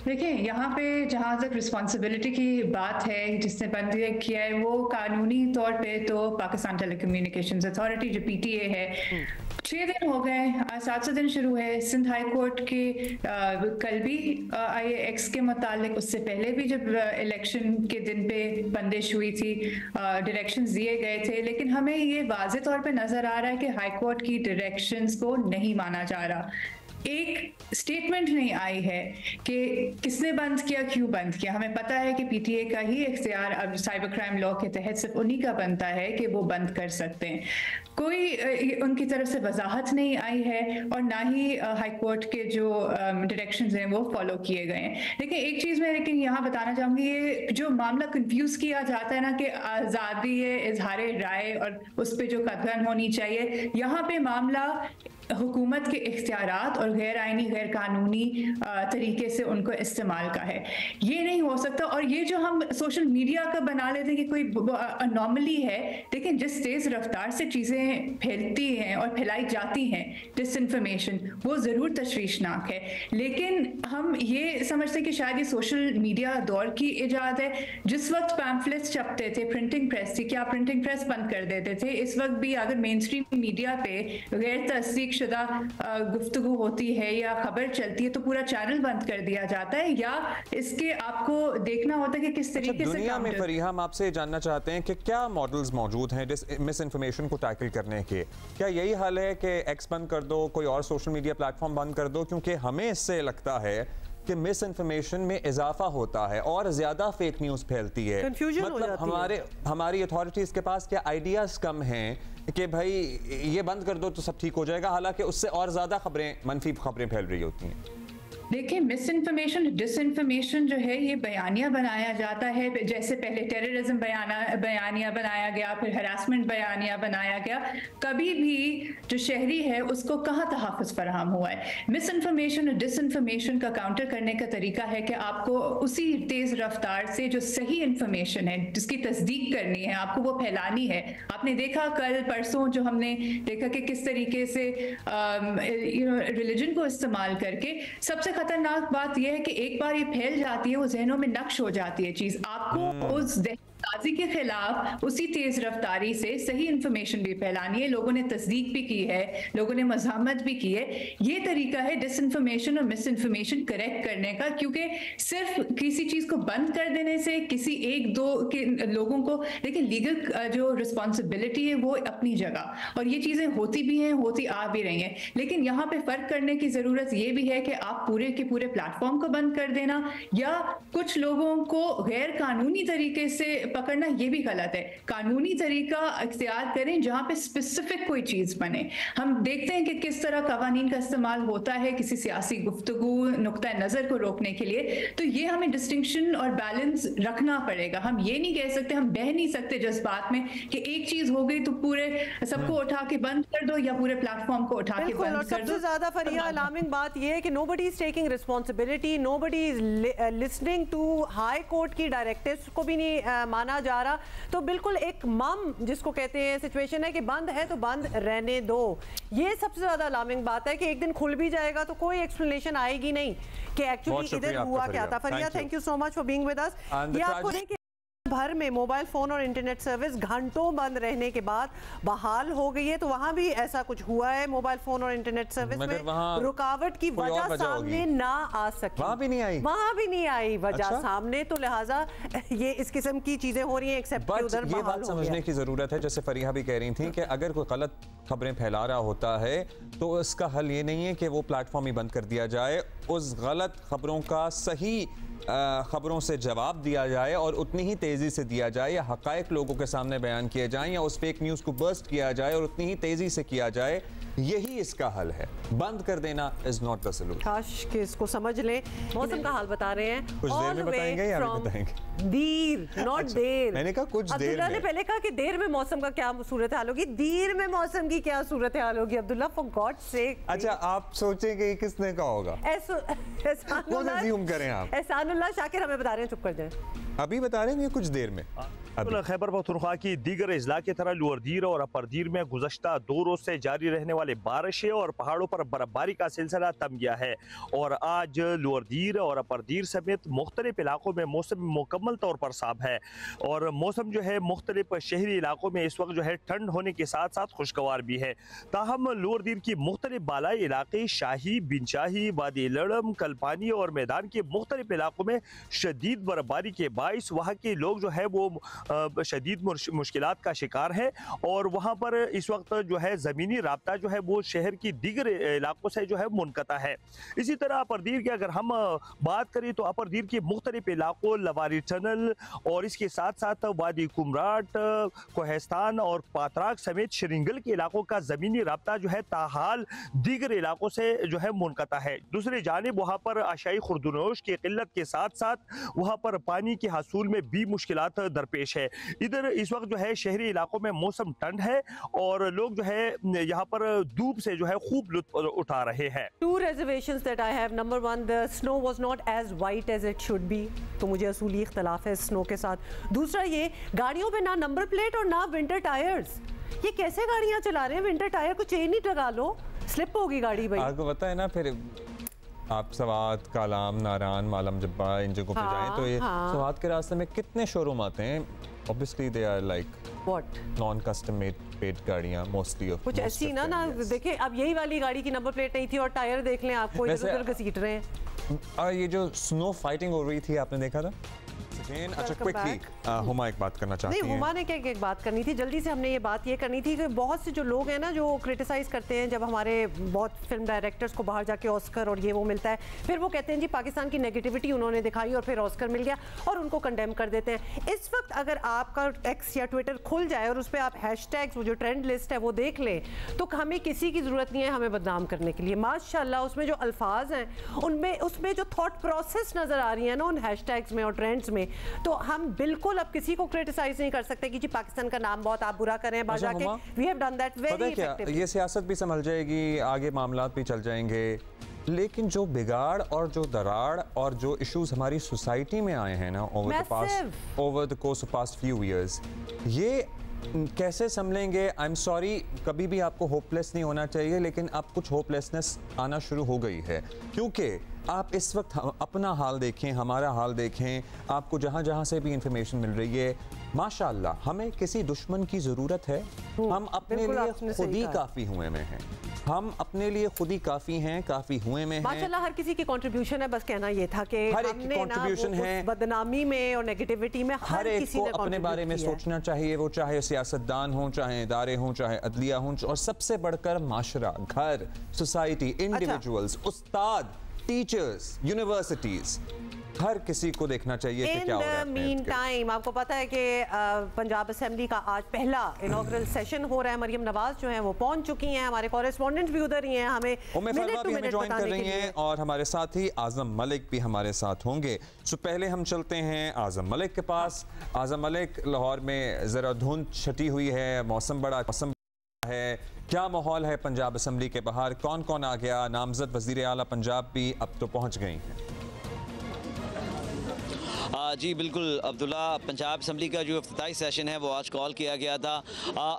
देखिए, यहाँ पे जहाँ तक रिस्पॉन्सिबिलिटी की बात है, जिसने बंद किया है वो कानूनी तौर पे तो पाकिस्तान टेलीकम्युनिकेशंस अथॉरिटी जो PTA है, 6 दिन हो गए, 7 दिन शुरू है। सिंध हाई कोर्ट के कल भी IAX के मुतालिक, उससे पहले भी जब इलेक्शन के दिन पे बंदिश हुई थी, डायरेक्शंस दिए गए थे, लेकिन हमें ये वाज़े तौर पे नज़र आ रहा है कि हाई कोर्ट की डायरेक्शंस को नहीं माना जा रहा। एक स्टेटमेंट नहीं आई है कि किसने बंद किया, क्यों बंद किया। हमें पता है कि PTA का ही इख्तियार अब साइबर क्राइम लॉ के तहत सिर्फ उन्हीं का बनता है कि वो बंद कर सकते हैं। कोई उनकी तरफ से वजाहत नहीं आई है और ना ही हाई कोर्ट के जो डायरेक्शंस हैं वो फॉलो किए गए हैं। लेकिन एक चीज़ मैं यहाँ बताना चाहूँगी, ये जो मामला कंफ्यूज किया जाता है ना कि आज़ादी इजहार राय और उस पर जो कदम होनी चाहिए, यहाँ पे मामला हुकूमत के इख्तियारात और गैर आइनी गैर कानूनी तरीके से उनको इस्तेमाल का है। ये नहीं हो सकता। और ये जो हम सोशल मीडिया का बना लेते हैं कि कोई अनॉमली है, लेकिन जिस तेज़ रफ्तार से चीज़ें फैलती हैं और फैलाई जाती हैं डिसइंफॉर्मेशन, वो ज़रूर तशवीशनाक है। लेकिन हम ये समझते हैं कि शायद ये सोशल मीडिया दौर की इजाद है। जिस वक्त पैम्फलेट्स छपते थे, प्रिंटिंग प्रेस थी, क्या प्रिंटिंग प्रेस बंद कर देते थे? इस वक्त भी अगर मेन स्ट्रीम मीडिया पे गैर तस्दीक शुदा गुफ्तगू होती है या खबर चलती है तो पूरा चैनल बंद कर दिया जाता है, या इसके आपको देखना होता है कि किस तरीके से दुनिया में। फरीहा, हम आपसे जानना चाहते हैं कि क्या मॉडल्स मौजूद हैं मिस इन्फॉर्मेशन को टैकल करने के? क्या यही हाल है कि X बंद कर दो, कोई और सोशल मीडिया प्लेटफॉर्म बंद कर दो? क्योंकि हमें इससे लगता है कि मिस इन्फॉर्मेशन में इजाफा होता है और ज्यादा फेक न्यूज फैलती है। मतलब हमारी अथॉरिटीज के पास क्या आइडियाज कम हैं कि भाई ये बंद कर दो तो सब ठीक हो जाएगा, हालांकि उससे और ज्यादा मनफी खबरें फैल रही होती हैं। देखिए, मिस डिसइंफॉर्मेशन जो है ये बयानिया बनाया जाता है। जैसे पहले टेररिज्म बयानिया बनाया गया, फिर हरासमेंट बयानिया बनाया गया। कभी भी जो शहरी है उसको कहाँ तहफ़्फ़ुज़ फराहम हुआ है? मिस इन्फॉर्मेशन और डिसइंफॉर्मेशन का काउंटर करने का तरीका है कि आपको उसी तेज़ रफ्तार से जो सही इन्फॉर्मेशन है, जिसकी तस्दीक करनी है, आपको वो फैलानी है। आपने देखा कल परसों जो हमने देखा कि किस तरीके से रिलीजन को इस्तेमाल करके, सबसे खतरनाक बात यह है कि एक बार ये फैल जाती है, वो जहनों में नक्श हो जाती है चीज। आपको उस काजी के खिलाफ उसी तेज रफ्तारी से सही इंफॉर्मेशन भी फैलानी है। लोगों ने तस्दीक भी की है, लोगों ने मज़ाहमत भी की है। ये तरीका है डिसइंफॉर्मेशन और मिस इन्फॉर्मेशन करेक्ट करने का, क्योंकि सिर्फ किसी चीज को बंद कर देने से किसी एक दो के लोगों को, लेकिन लीगल जो रिस्पॉन्सिबिलिटी है वो अपनी जगह, और ये चीजें होती भी हैं, होती आ भी रही हैं। लेकिन यहाँ पे फर्क करने की जरूरत ये भी है कि आप पूरे के पूरे प्लेटफॉर्म को बंद कर देना या कुछ लोगों को गैर कानूनी तरीके से पकड़ना, ये भी गलत है। कानूनी तरीका इख्तियार करें जहां पे स्पेसिफिक कोई चीज बने। हम देखते हैं कि किस तरह कवानीन का इस्तेमाल होता है किसी सियासी गुफ्तगू नुक्ता नजर को रोकने के लिए, तो ये हमें डिस्टिंक्शन और बैलेंस रखना पड़ेगा। हम ये नहीं कह सकते, हम बह नहीं सकते जज्बात में कि एक चीज हो गई तो पूरे सबको उठा के बंद कर दो या पूरे प्लेटफॉर्म को उठा के बंद कर दो। सबसे ज्यादा फरिया अलार्मिंग बात ये है कि nobody is taking responsibility, nobody is listening to high court की डायरेक्टिव्स को भी नहीं माना जा रहा। तो बिल्कुल एक मम जिसको कहते हैं सिचुएशन है कि बंद है तो बंद रहने दो। ये सबसे ज्यादा अलार्मिंग बात है कि एक दिन खुल भी जाएगा तो कोई एक्सप्लेनेशन आएगी नहीं कि एक्चुअली इधर हुआ क्या था। Fariya, thank you so much for being with us. ये आपको देखिए भर में मोबाइल फोन और इंटरनेट सर्विस घंटों बंद रहने के बाद बहाल हो गई है, तो वहां भी ऐसा कुछ हुआ है। मोबाइल फोन और इंटरनेट सर्विस में रुकावट की वजह सामने ना आ सकी, वहां भी नहीं आई वजह अच्छा? सामने, तो लिहाजा ये इस किस्म की चीजें हो रही हैं। एक्सेप्ट उधर ये बात समझने की जरूरत है, जैसे फरीहा भी कह रही थी कि अगर कोई गलत खबरें फैला रहा होता है तो इसका हल ये नहीं है कि वो प्लेटफॉर्म ही बंद कर दिया जाए। उस गलत खबरों का सही खबरों से जवाब दिया जाए और उतनी ही तेज़ी से दिया जाए, या हक़ाइक़ लोगों के सामने बयान किए जाएं, या उस फेक न्यूज़ को बर्स्ट किया जाए और उतनी ही तेज़ी से किया जाए। यही इसका हल है। बंद कर देना इज नॉट द सॉल्यूशन। काश कि इसको समझ लें। मौसम का हाल बता रहे हैं, कुछ देर में बताएंगे या अभी बताएंगे? दीर नॉट देर। मैंने कहा कुछ देर में। ने पहले कहा कि देर में मौसम का क्या सूरत हाल होगी, दीर में मौसम की क्या सूरत हाल होगी? Abdullah, for God sake. अच्छा, आप सोचेंगे किसने कहा होगा? एहसानुल्लाह शाकिर हमें बता रहे हैं, चुप कर जाए। अभी बता रहे हैं कुछ देर में। खैबर पख्तूनख्वा की दीगर अजला की तरह लोअरदीर और अपरदीर में गुज़श्ता 2 रोज़ से जारी रहने वाले बारिशें और पहाड़ों पर बर्फबारी का सिलसिला थम गया है और आज लोअरदीर और अपरदीर समेत मुख्तलिफ इलाकों में मौसम मुकम्मल तौर पर साफ है और मौसम जो है मुख्तलिफ शहरी इलाकों में इस वक्त जो है ठंड होने के साथ साथ खुशगवार भी है। ताहम लोअरदीर की मुख्तलिफ बालाई इलाके शाही, बिनशाही, वादी लड़म, कलपानी और मैदान के मुख्तलिफ इलाकों में शदीद बर्फबारी के बाइस वहाँ के लोग जो है वो शदीद मुश्किलात का शिकार है और वहाँ पर इस वक्त जो है ज़मीनी राब्ता जो है वो शहर की दीगर इलाकों से जो है मुनक़ता है। इसी तरह अपरदीर की अगर हम बात करें तो अपरदीर के मुख्तलिफ इलाकों लवारी टनल और इसके साथ साथ वादी कुमराट, कोहस्तान और पातराक समेत शरिंगल के इलाकों का ज़मीनी राब्ता जो है ताहाल दीगर इलाकों से जो है मुनक़ता है। दूसरी जानिब वहाँ पर आशाई खुर्दनोश की किल्लत के साथ साथ वहाँ पर पानी के हासूल में भी मुश्किलात दरपेश है। इधर इस वक्त जो है शहरी इलाकों में मौसम ठंड है और लोग जो है यहाँ पर धूप से जो है खूब लुत्फ उठा रहे हैं। 2 reservations that I have. Number 1, the snow was not as white as it should be. तो मुझे असूली इख्तलाफ है स्नो के साथ। दूसरा ये गाड़ियों पे ना नंबर प्लेट और ना विंटर टायर्स। ये कैसे गाड़ियाँ चला रहे हैं? विंटर टायर को चेन ही लगा लो, स्लिप होगी गाड़ी भाई। आपको पता है ना फिर आप सवात, कालाम, नारान, मालम जब्बा इन जगहों पे जाएं तो ये सवात के रास्ते में कितने शोरूम आते हैं। Obviously they are like what non-custom made गाड़ियाँ mostly of कुछ ऐसी ना देखिए अब यही वाली गाड़ी की नंबर प्लेट नहीं थी और टायर देख लें आपको इधर-उधर घसीट रहे हैं। और ये जो स्नो फाइटिंग हो रही थी आपने देखा था? अच्छा क्विकली हुमा एक बात करना चाहती हैं। नहीं, हुमा ने क्या एक बात करनी थी जल्दी से। हमने ये बात ये करनी थी कि बहुत से जो लोग हैं ना जो क्रिटिसाइज करते हैं जब हमारे बहुत फिल्म डायरेक्टर्स को बाहर जाके ऑस्कर और ये वो मिलता है, फिर वो कहते हैं जी पाकिस्तान की नेगेटिविटी उन्होंने दिखाई और फिर ऑस्कर मिल गया और उनको कंडेम कर देते हैं। इस वक्त अगर आपका एक्स या ट्विटर खुल जाए और उस पर आप हैशटैग्स वो जो ट्रेंड लिस्ट है वो देख लें तो हमें किसी की ज़रूरत नहीं है हमें बदनाम करने के लिए। माशाल्लाह उसमें जो अल्फाज हैं उनमें उसमें जो थॉट प्रोसेस नज़र आ रही है ना उन हैशटैग्स में और ट्रेंड्स में, तो हम बिल्कुल अब किसी को क्रिटिसाइज नहीं कर सकते कि जी पाकिस्तान का नाम बहुत आप बुरा करें बाहर जाके। We have done that very effectively. ये सियासत भी संभल जाएगी, आगे मामलात भी चल जाएंगे, लेकिन जो बिगाड़ और जो दरार और जो इश्यूज हमारी सोसाइटी में आए हैं ना over the course of past few years, ये कैसे संभलेंगे? आई एम सॉरी, कभी भी आपको होपलेस नहीं होना चाहिए, लेकिन अब कुछ होपलेसनेस आना शुरू हो गई है क्योंकि आप इस वक्त अपना हाल देखें, हमारा हाल देखें, आपको जहाँ जहाँ से भी इंफॉर्मेशन मिल रही है, माशाल्लाह हमें किसी दुश्मन की ज़रूरत है? हम अपने लिए खुद ही काफ़ी हुए में हैं, हम अपने लिए खुद ही काफ़ी हैं, काफ़ी हुए में हैं। माशाल्लाह हर किसी की कंट्रीब्यूशन है, बस कहना ये था कि हर एक की कंट्रीब्यूशन है, बदनामी में और नेगेटिविटी में हर एक को अपने बारे में सोचना चाहिए, वो चाहे सियासतदान हों, चाहे इदारे हों, चाहे अदलिया हों, और सबसे बढ़कर माशरा, घर, सोसाइटी, इंडिविजुअल्स, उस्ताद, टीचर्स, यूनिवर्सिटीज, हर किसी को देखना चाहिए कि क्या हो रहा है। मीन टाइम आपको पता है कि पंजाब असेंबली का आज पहला इनॉग्रल सेशन हो रहा है। मरियम नवाज जो हैं वो पहुंच चुकी हैं, हमारे कॉरेस्पॉन्डेंट भी उधर ही हैं, हमें ज्वाइन कर रही हैं और हमारे साथ ही आजम मलिक भी हमारे साथ होंगे। सो पहले हम चलते हैं आजम मलिक के पास। आजम मलिक, लाहौर में जरा धुंध छटी हुई है, मौसम बड़ा है, क्या माहौल है पंजाब असेंबली के बाहर? कौन कौन आ गया? नामजद वजीर आला पंजाब भी अब तो पहुंच गई हैं। जी बिल्कुल अब्दुल्ला, पंजाब असम्बली का जो इफ्तिताई सेशन है वो आज कॉल किया गया था।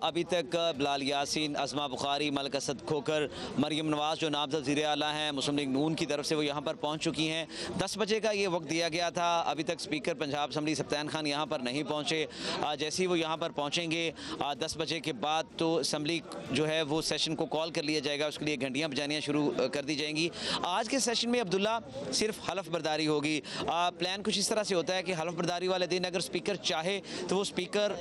अभी तक बिलाल यासीन, अज़मा बुखारी, मलिक असद खोकर, मरियम नवाज़ जो नामज़द वज़ीर आला हैं मुस्लिम लीग नून की तरफ से वो यहाँ पर पहुँच चुकी हैं। 10 बजे का ये वक्त दिया गया था। अभी तक स्पीकर पंजाब असम्बली सब्तान खान यहाँ पर नहीं पहुँचे। जैसे ही वो यहाँ पर पहुँचेंगे 10 बजे के बाद तो असम्बली जो है वो सेशन को कॉल कर लिया जाएगा, उसके लिए घंटियाँ बजानियाँ शुरू कर दी जाएंगी। आज के सेशन में अब्दुल्ला सिर्फ हलफ बर्दारी होगी। प्लान कुछ इस तरह से होता है कि हलफ बर्दारी वाले दिन अगर स्पीकर चाहे तो वो स्पीकर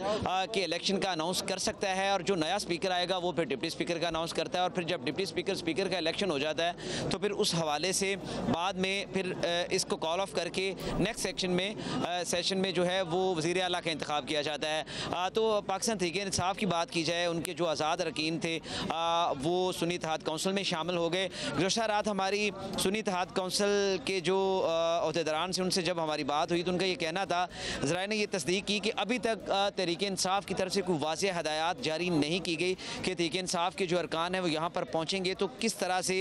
के इलेक्शन का अनाउंस कर सकता है और जो नया स्पीकर आएगा वो फिर डिप्टी स्पीकर का अनाउंस करता है और फिर जब डिप्टी स्पीकर का इलेक्शन हो जाता है तो फिर उस हवाले से बाद में फिर इसको कॉल ऑफ करके नेक्स्ट सेशन में जो है वो वज़ीर आला का इंतखाब किया जाता है। तो पाकिस्तान तहरीक इंसाफ की बात की जाए, उनके जो आज़ाद अरकान थे वो सुन्नी इत्तेहाद कौंसिल में शामिल हो गए। गुज़श्ता रात हमारी सुन्नी इत्तेहाद कौंसिल के जो अहदेदारान से उनसे जब हमारी बात हुई तो उनका ये कहना था। ज़राए ने ये तस्दीक की कि अभी तक तहरीक इंसाफ की तरफ से कोई वाज़ेह हदायत जारी नहीं की गई कि तहरीक इंसाफ के जो अरकान हैं वो यहाँ पर पहुँचेंगे तो किस तरह से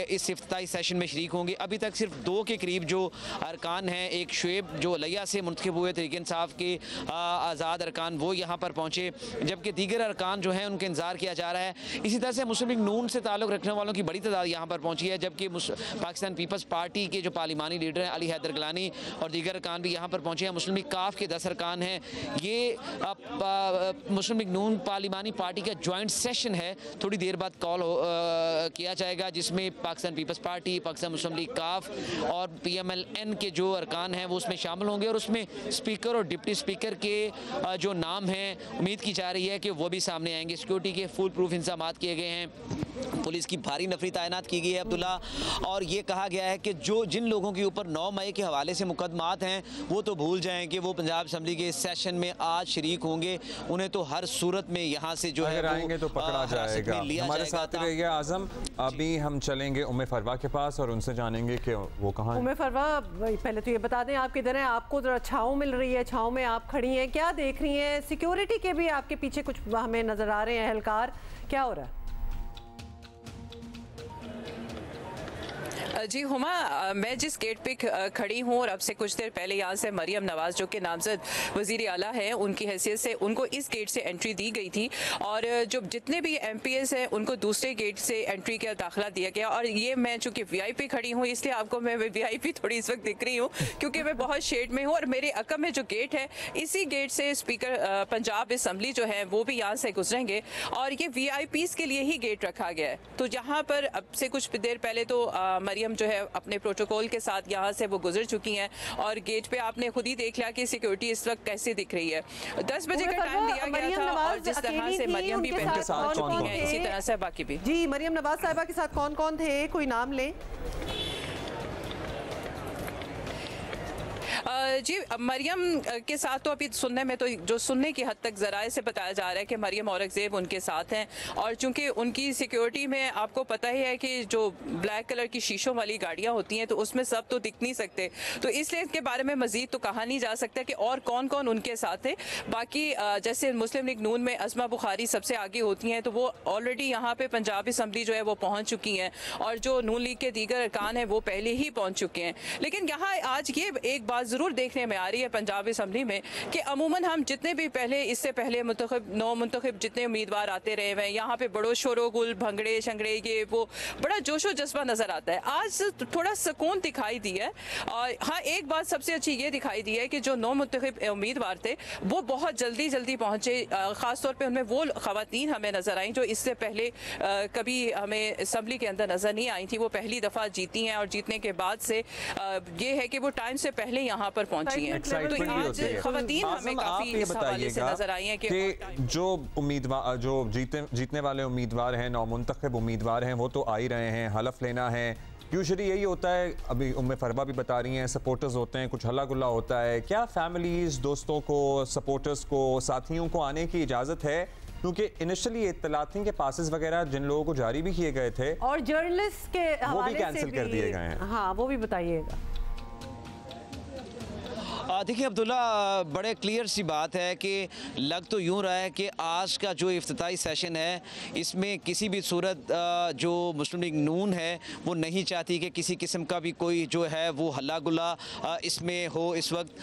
इस इफ्तिताई सेशन में शरीक होंगे। अभी तक सिर्फ 2 के करीब जो अरकान हैं, एक शुएब जो लिया से मुंतखब हुए तहरीक इंसाफ के आज़ाद अरकान, वो यहाँ पर पहुँचे, जबकि दीगर अरकान जो हैं उनका इंतज़ार किया जा रहा है। इसी तरह से मुस्लिम लीग नून से ताल्लुक़ रखने वालों की बड़ी तादाद यहाँ पर पहुँची है, जबकि पाकिस्तान पीपल्स पार्टी के जो पार्लिमानी लीडर हैं अली हैदर गिलानी और दीगर अरकान भी यहाँ पर पहुँचे हैं। मुस्लिम लीग काफ के 10 अरकान हैं। ये मुस्लिम लीग नून पार्लिमानी पार्टी का जॉइंट सेशन है, थोड़ी देर बाद कॉल किया जाएगा, जिसमें पाकिस्तान पीपल्स पार्टी, पाकिस्तान मुस्लिम लीग काफ और PMLN के जो अरकान हैं वो उसमें शामिल होंगे और उसमें स्पीकर और डिप्टी स्पीकर के जो नाम हैं उम्मीद की जा रही है कि वो भी सामने आएंगे। सिक्योरिटी के फुल प्रूफ इंतजाम किए गए हैं, पुलिस की भारी नफरी तैनात की गई है अब्दुल्ला, और ये कहा गया है कि जिन लोगों के ऊपर 9 मई के हवाले से मुकदमात हैं वो तो भूल जाएं कि वो पंजाब असम्बली के सेशन में आज शरीक होंगे, उन्हें तो हर सूरत में यहाँ से जो है आएंगे तो पकड़ा जाएगा। हमारे साथ रहिएगा आजम। अभी हम चलेंगे उम्मे फरवा के पास और उनसे जानेंगे कि वो कहाँ हैं। उम्मे फरवा, पहले तो ये बता दें आप किधर हैं, आपको जरा छाँव मिल रही है, छाँव में आप खड़ी हैं, क्या देख रही हैं? सिक्योरिटी के भी आपके पीछे कुछ हमें नजर आ रहे हैं एहलकार, क्या हो रहा है? जी हुमा, मैं जिस गेट पे खड़ी हूँ और अब से कुछ देर पहले यहाँ से मरियम नवाज जो कि नामजद वज़ीर आला हैं, उनकी हैसियत से उनको इस गेट से एंट्री दी गई थी और जो जितने भी MPs हैं उनको दूसरे गेट से एंट्री का दाखिला दिया गया। और ये मैं चूँकि VIP खड़ी हूँ इसलिए आपको मैं VIP थोड़ी इस वक्त दिख रही हूँ क्योंकि मैं बहुत शेड में हूँ और मेरे अकब में जो गेट है इसी गेट से स्पीकर पंजाब असम्बली जो है वो भी यहाँ से गुजरेंगे और ये VIPs के लिए ही गेट रखा गया है। तो यहाँ पर अब से कुछ देर पहले तो मरियम जो है अपने प्रोटोकॉल के साथ यहाँ से वो गुजर चुकी हैं और गेट पे आपने खुद ही देख लिया कि सिक्योरिटी इस वक्त कैसे दिख रही है। 10 बजे का टाइम दिया गया था और जिस तरह से मरियम भी पहले साथ चुकी हैं इसी तरह से बाकी भी। जी, मरियम नवाज साहिबा के साथ कौन कौन थे, कोई नाम लें? जी, मरियम के साथ तो अभी सुनने में तो जो सुनने की हद तक ज़राए से बताया जा रहा है कि मरियम औरंगज़ेब उनके साथ हैं और चूंकि उनकी सिक्योरिटी में आपको पता ही है कि जो ब्लैक कलर की शीशों वाली गाड़ियां होती हैं तो उसमें सब तो दिख नहीं सकते, तो इसलिए इसके बारे में मज़ीद तो कहा नहीं जा सकता कि और कौन कौन उनके साथ है। बाकी जैसे मुस्लिम लीग नून में अज़मा बुखारी सबसे आगे होती हैं तो वो ऑलरेडी यहाँ पर पंजाब असम्बली जो है वो पहुँच चुकी हैं और जो नून लीग के दीगर अरकान हैं वो पहले ही पहुँच चुके हैं। लेकिन यहाँ आज ये एक बात ज़रूर देखने में आ रही है पंजाब असम्बली में कि अमूमन हम जितने भी पहले इससे पहले नौ मुंतखब जितने उम्मीदवार आते रहे हैं यहाँ पे बड़ो शोरो गुल भंगड़े शंगड़े ये वो बड़ा जोशो जज्बा नज़र आता है। आज थोड़ा सुकून दिखाई दिया है और हाँ, एक बात सबसे अच्छी ये दिखाई दी है कि जो 9 मुंतखब उम्मीदवार थे वो बहुत जल्दी पहुँचे। ख़ास तौर पर उनमें वो ख़वातीन हमें नज़र आई जो इससे पहले कभी हमें असम्बली के अंदर नज़र नहीं आई थी, वो पहली दफ़ा जीती हैं और जीतने के बाद से ये है कि वो टाइम से पहले यहाँ पर पहुंची हैं। तो आज ख़वातीन हमें काफ़ी इस हवाले से नजर आई हैं कि जो उम्मीदवार जो जीतने वाले उम्मीदवार हैं, 9 मुंतखब उम्मीदवार हैं, वो तो आ ही रहे हैं, हलफ लेना है। यूजुअली यही होता है, अभी उम्मे फरबा भी बता रही हैं, सपोर्टर्स होते हैं, कुछ हल्ला गुल्ला होता है। क्या फैमिलीज, दोस्तों को, सपोर्टर्स को, साथियों को आने की इजाज़त है? क्योंकि इनिशियली इत्तलात थी कि पासेस वगैरह जिन लोगों को जारी भी किए गए थे और जर्नलिस्ट के वो भी कैंसिल कर दिए गए हैं। हाँ, वो भी बताइएगा। देखिए अब्दुल्ला, बड़े क्लियर सी बात है कि लग तो यूँ रहा है कि आज का जो इफ्तिताई सेशन है इसमें किसी भी सूरत जो मुस्लिम लीग नून है वो नहीं चाहती कि किसी किस्म का भी कोई जो है वो हल्ला गुल्ला इसमें हो। इस वक्त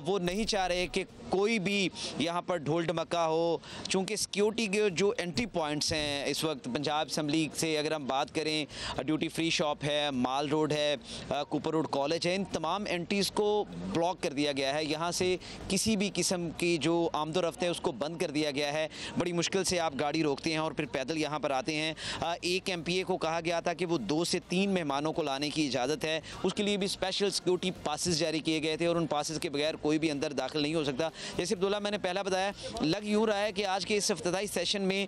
वो नहीं चाह रहे कि कोई भी यहाँ पर ढोल ढमक्का हो, चूँकि सिक्योरिटी के जो एंट्री पॉइंट्स हैं इस वक्त पंजाब असम्बली से अगर हम बात करें, ड्यूटी फ्री शॉप है, माल रोड है, कूपर रोड कॉलेज है, इन तमाम एंट्रीज़ को ब्लॉक कर दिया गया है। यहाँ से किसी भी किस्म की जो आमदोरफ्त है उसको बंद कर दिया गया है। बड़ी मुश्किल से आप गाड़ी रोकते हैं और फिर पैदल यहाँ पर आते हैं। एक MPA को कहा गया था कि वो 2 से 3 मेहमानों को लाने की इजाज़त है, उसके लिए भी स्पेशल सिक्योरिटी पासेस जारी किए गए थे और उन पासेस के बगैर कोई भी अंदर दाखिल नहीं हो सकता। जैसे अब्दुल्ला मैंने पहला बताया, लग यूँ रहा है कि आज के इस इफ्तिताई सेशन में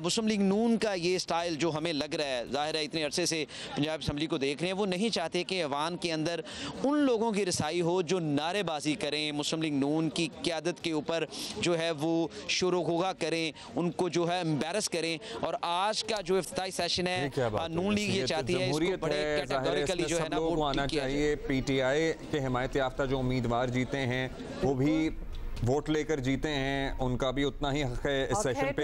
मुस्लिम लीग नून का ये स्टाइल जो हमें लग रहा है, ज़ाहिर है इतने अरसे से पंजाब असम्बली को देख रहे हैं, वो नहीं चाहते कि अवान के अंदर उन लोगों की रसाई हो जो नारेबाजी करें, मुस्लिम लीग नून की क़यादत के ऊपर जो है वो शुरू होगा करें, उनको जो है एम्बैरस करें। और आज का जो इफ्तिताई सेशन है, नून लीग ये चाहती है इसको बड़े कैटेगोरिकली जो है ना वो आना चाहिए। पीटीआई के हिमायत याफ्ता जो उम्मीदवार जीते हैं वो भी वोट लेकर जीते हैं, उनका भी उतना ही हक है इस सेशन पे।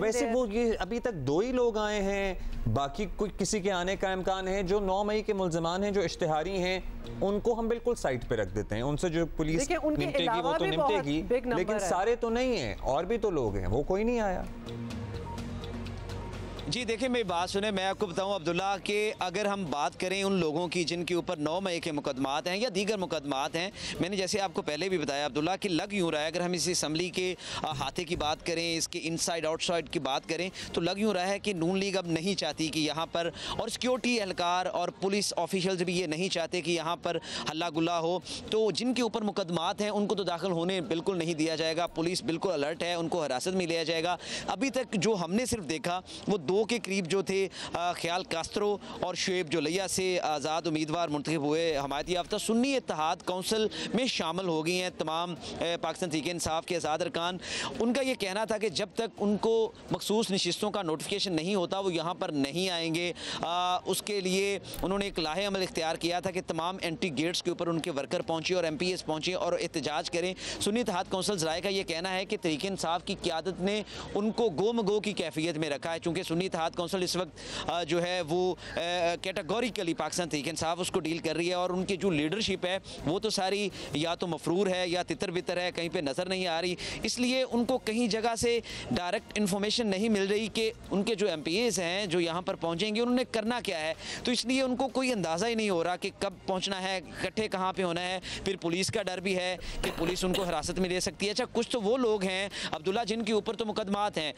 वैसे वो ये अभी तक 2 ही लोग आए हैं, बाकी कोई किसी के आने का इम्कान है। जो 9 मई के मुल्ज़मान हैं, जो इश्तिहारी हैं, उनको हम बिल्कुल साइड पे रख देते हैं। उनसे जो पुलिस निपटेगी वो तो निपटेगी, लेकिन सारे तो नहीं हैं, और भी तो लोग हैं, वो कोई नहीं आया। जी देखिए मेरी बात सुने, मैं आपको बताऊं अब्दुल्ला कि अगर हम बात करें उन लोगों की जिनके ऊपर 9 मई के मुकदमात हैं या दीगर मुकदमात हैं, मैंने जैसे आपको पहले भी बताया अब्दुल्ला कि लग यूँ रहा है, अगर हम इस असम्बली के हाथे की बात करें, इसके इनसाइड आउटसाइड की बात करें, तो लग यूँ रहा है कि नून लीग अब नहीं चाहती कि यहाँ पर, और सिक्योरिटी एहलकार और पुलिस ऑफिशियल्स भी ये नहीं चाहते कि यहाँ पर हल्ला गुल्ला हो। तो जिनके ऊपर मुकदमात हैं उनको तो दाखिल होने बिल्कुल नहीं दिया जाएगा, पुलिस बिल्कुल अलर्ट है, उनको हिरासत में लिया जाएगा। अभी तक जो हमने सिर्फ देखा वो 2 के करीब जो थे ख्याल कास्त्रो और शुएब जोलैया से आज़ाद उम्मीदवार मुंतखब हुए। हमायत याफ्ता सुन्नी इत्तेहाद कौंसिल में शामिल हो गई हैं तमाम पाकिस्तान तहरीक इंसाफ के आज़ाद अरकान। उनका ये कहना था कि जब तक उनको मखसूस नशिस्तों का नोटिफिकेशन नहीं होता वो यहाँ पर नहीं आएंगे। उसके लिए उन्होंने एक लाहे अमल इख्तियार किया था कि तमाम एंट्री गेट्स के ऊपर उनके वर्कर पहुँचे और MPs पहुँचे और एहतजाज करें। सुन्नी इत्तेहाद कौंसिल ज़राए का ये कहना है कि तहरीक इंसाफ की क़यादत ने उनको गो मगो की कैफियत में रखा है, चूँकि सुन्नी इत्तेहाद कौंसिल इस वक्त जो है वो कैटेगोरिकली पाकिस्तान तहरीक इंसाफ उसको डील कर रही है और उनकी जो लीडरशिप है वो तो सारी या तो मफरूर है या तितर बितर है, कहीं पे नज़र नहीं आ रही। इसलिए उनको कहीं जगह से डायरेक्ट इन्फॉर्मेशन नहीं मिल रही कि उनके जो MPs हैं जो यहाँ पर पहुँचेंगे उन्होंने करना क्या है। तो इसलिए उनको कोई अंदाज़ा ही नहीं हो रहा कि कब पहुँचना है, इकट्ठे कहाँ पर होना है। फिर पुलिस का डर भी है कि पुलिस उनको हिरासत में ले सकती है। अच्छा, कुछ तो वो लोग हैं अब्दुल्ला जिनके ऊपर तो मुकदमात हैं,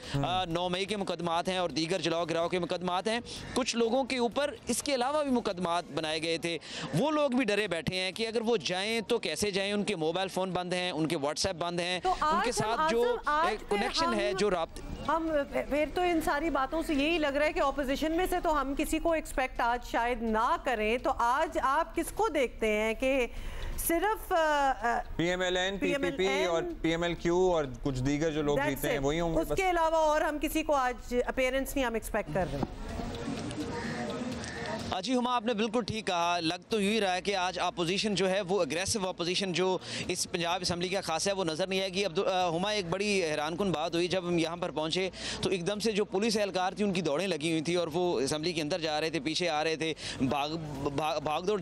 9 मई के मुकदमात हैं और दीगर जलाओ गिराओ के मुकदमात हैं। कुछ लोगों के ऊपर इसके अलावा भी मुकदमात बनाए गए थे। वो लोग भी डरे बैठे हैं कि अगर वो जाएं तो कैसे जाएं, उनके मोबाइल फ़ोन बंद हैं, उनके व्हाट्सएप बंद हैं, तो उनके साथ जो कनेक्शन है, जो राब्ते। हम फिर तो इन सारी बातों से यही लग रहा है कि ऑपोजिशन में से तो हम किसी को एक्सपेक्ट आज शायद ना करें। तो आज आप किसको देखते हैं कि सिर्फ PMLN, PPP और PMLQ और कुछ दीगर जो लोग जीते हैं वही होंगे? उसके अलावा और हम किसी को आज अपीयरेंस नहीं हम एक्सपेक्ट कर रहे हैं। जी हुमा, आपने बिल्कुल ठीक कहा। लग तो यूँ ही रहा है कि आज अपोजिशन जो है वो अग्रेसिव अपोजिशन जो इस पंजाब असम्बली का खास है वो नज़र नहीं आएगी। अब हुमा एक बड़ी हैरानकुन बात हुई, जब हम यहाँ पर पहुँचे तो एकदम से जो पुलिस एहलकार थी उनकी दौड़ें लगी हुई थी और वो असम्बली के अंदर जा रहे थे, पीछे आ रहे थे, भाग दौड़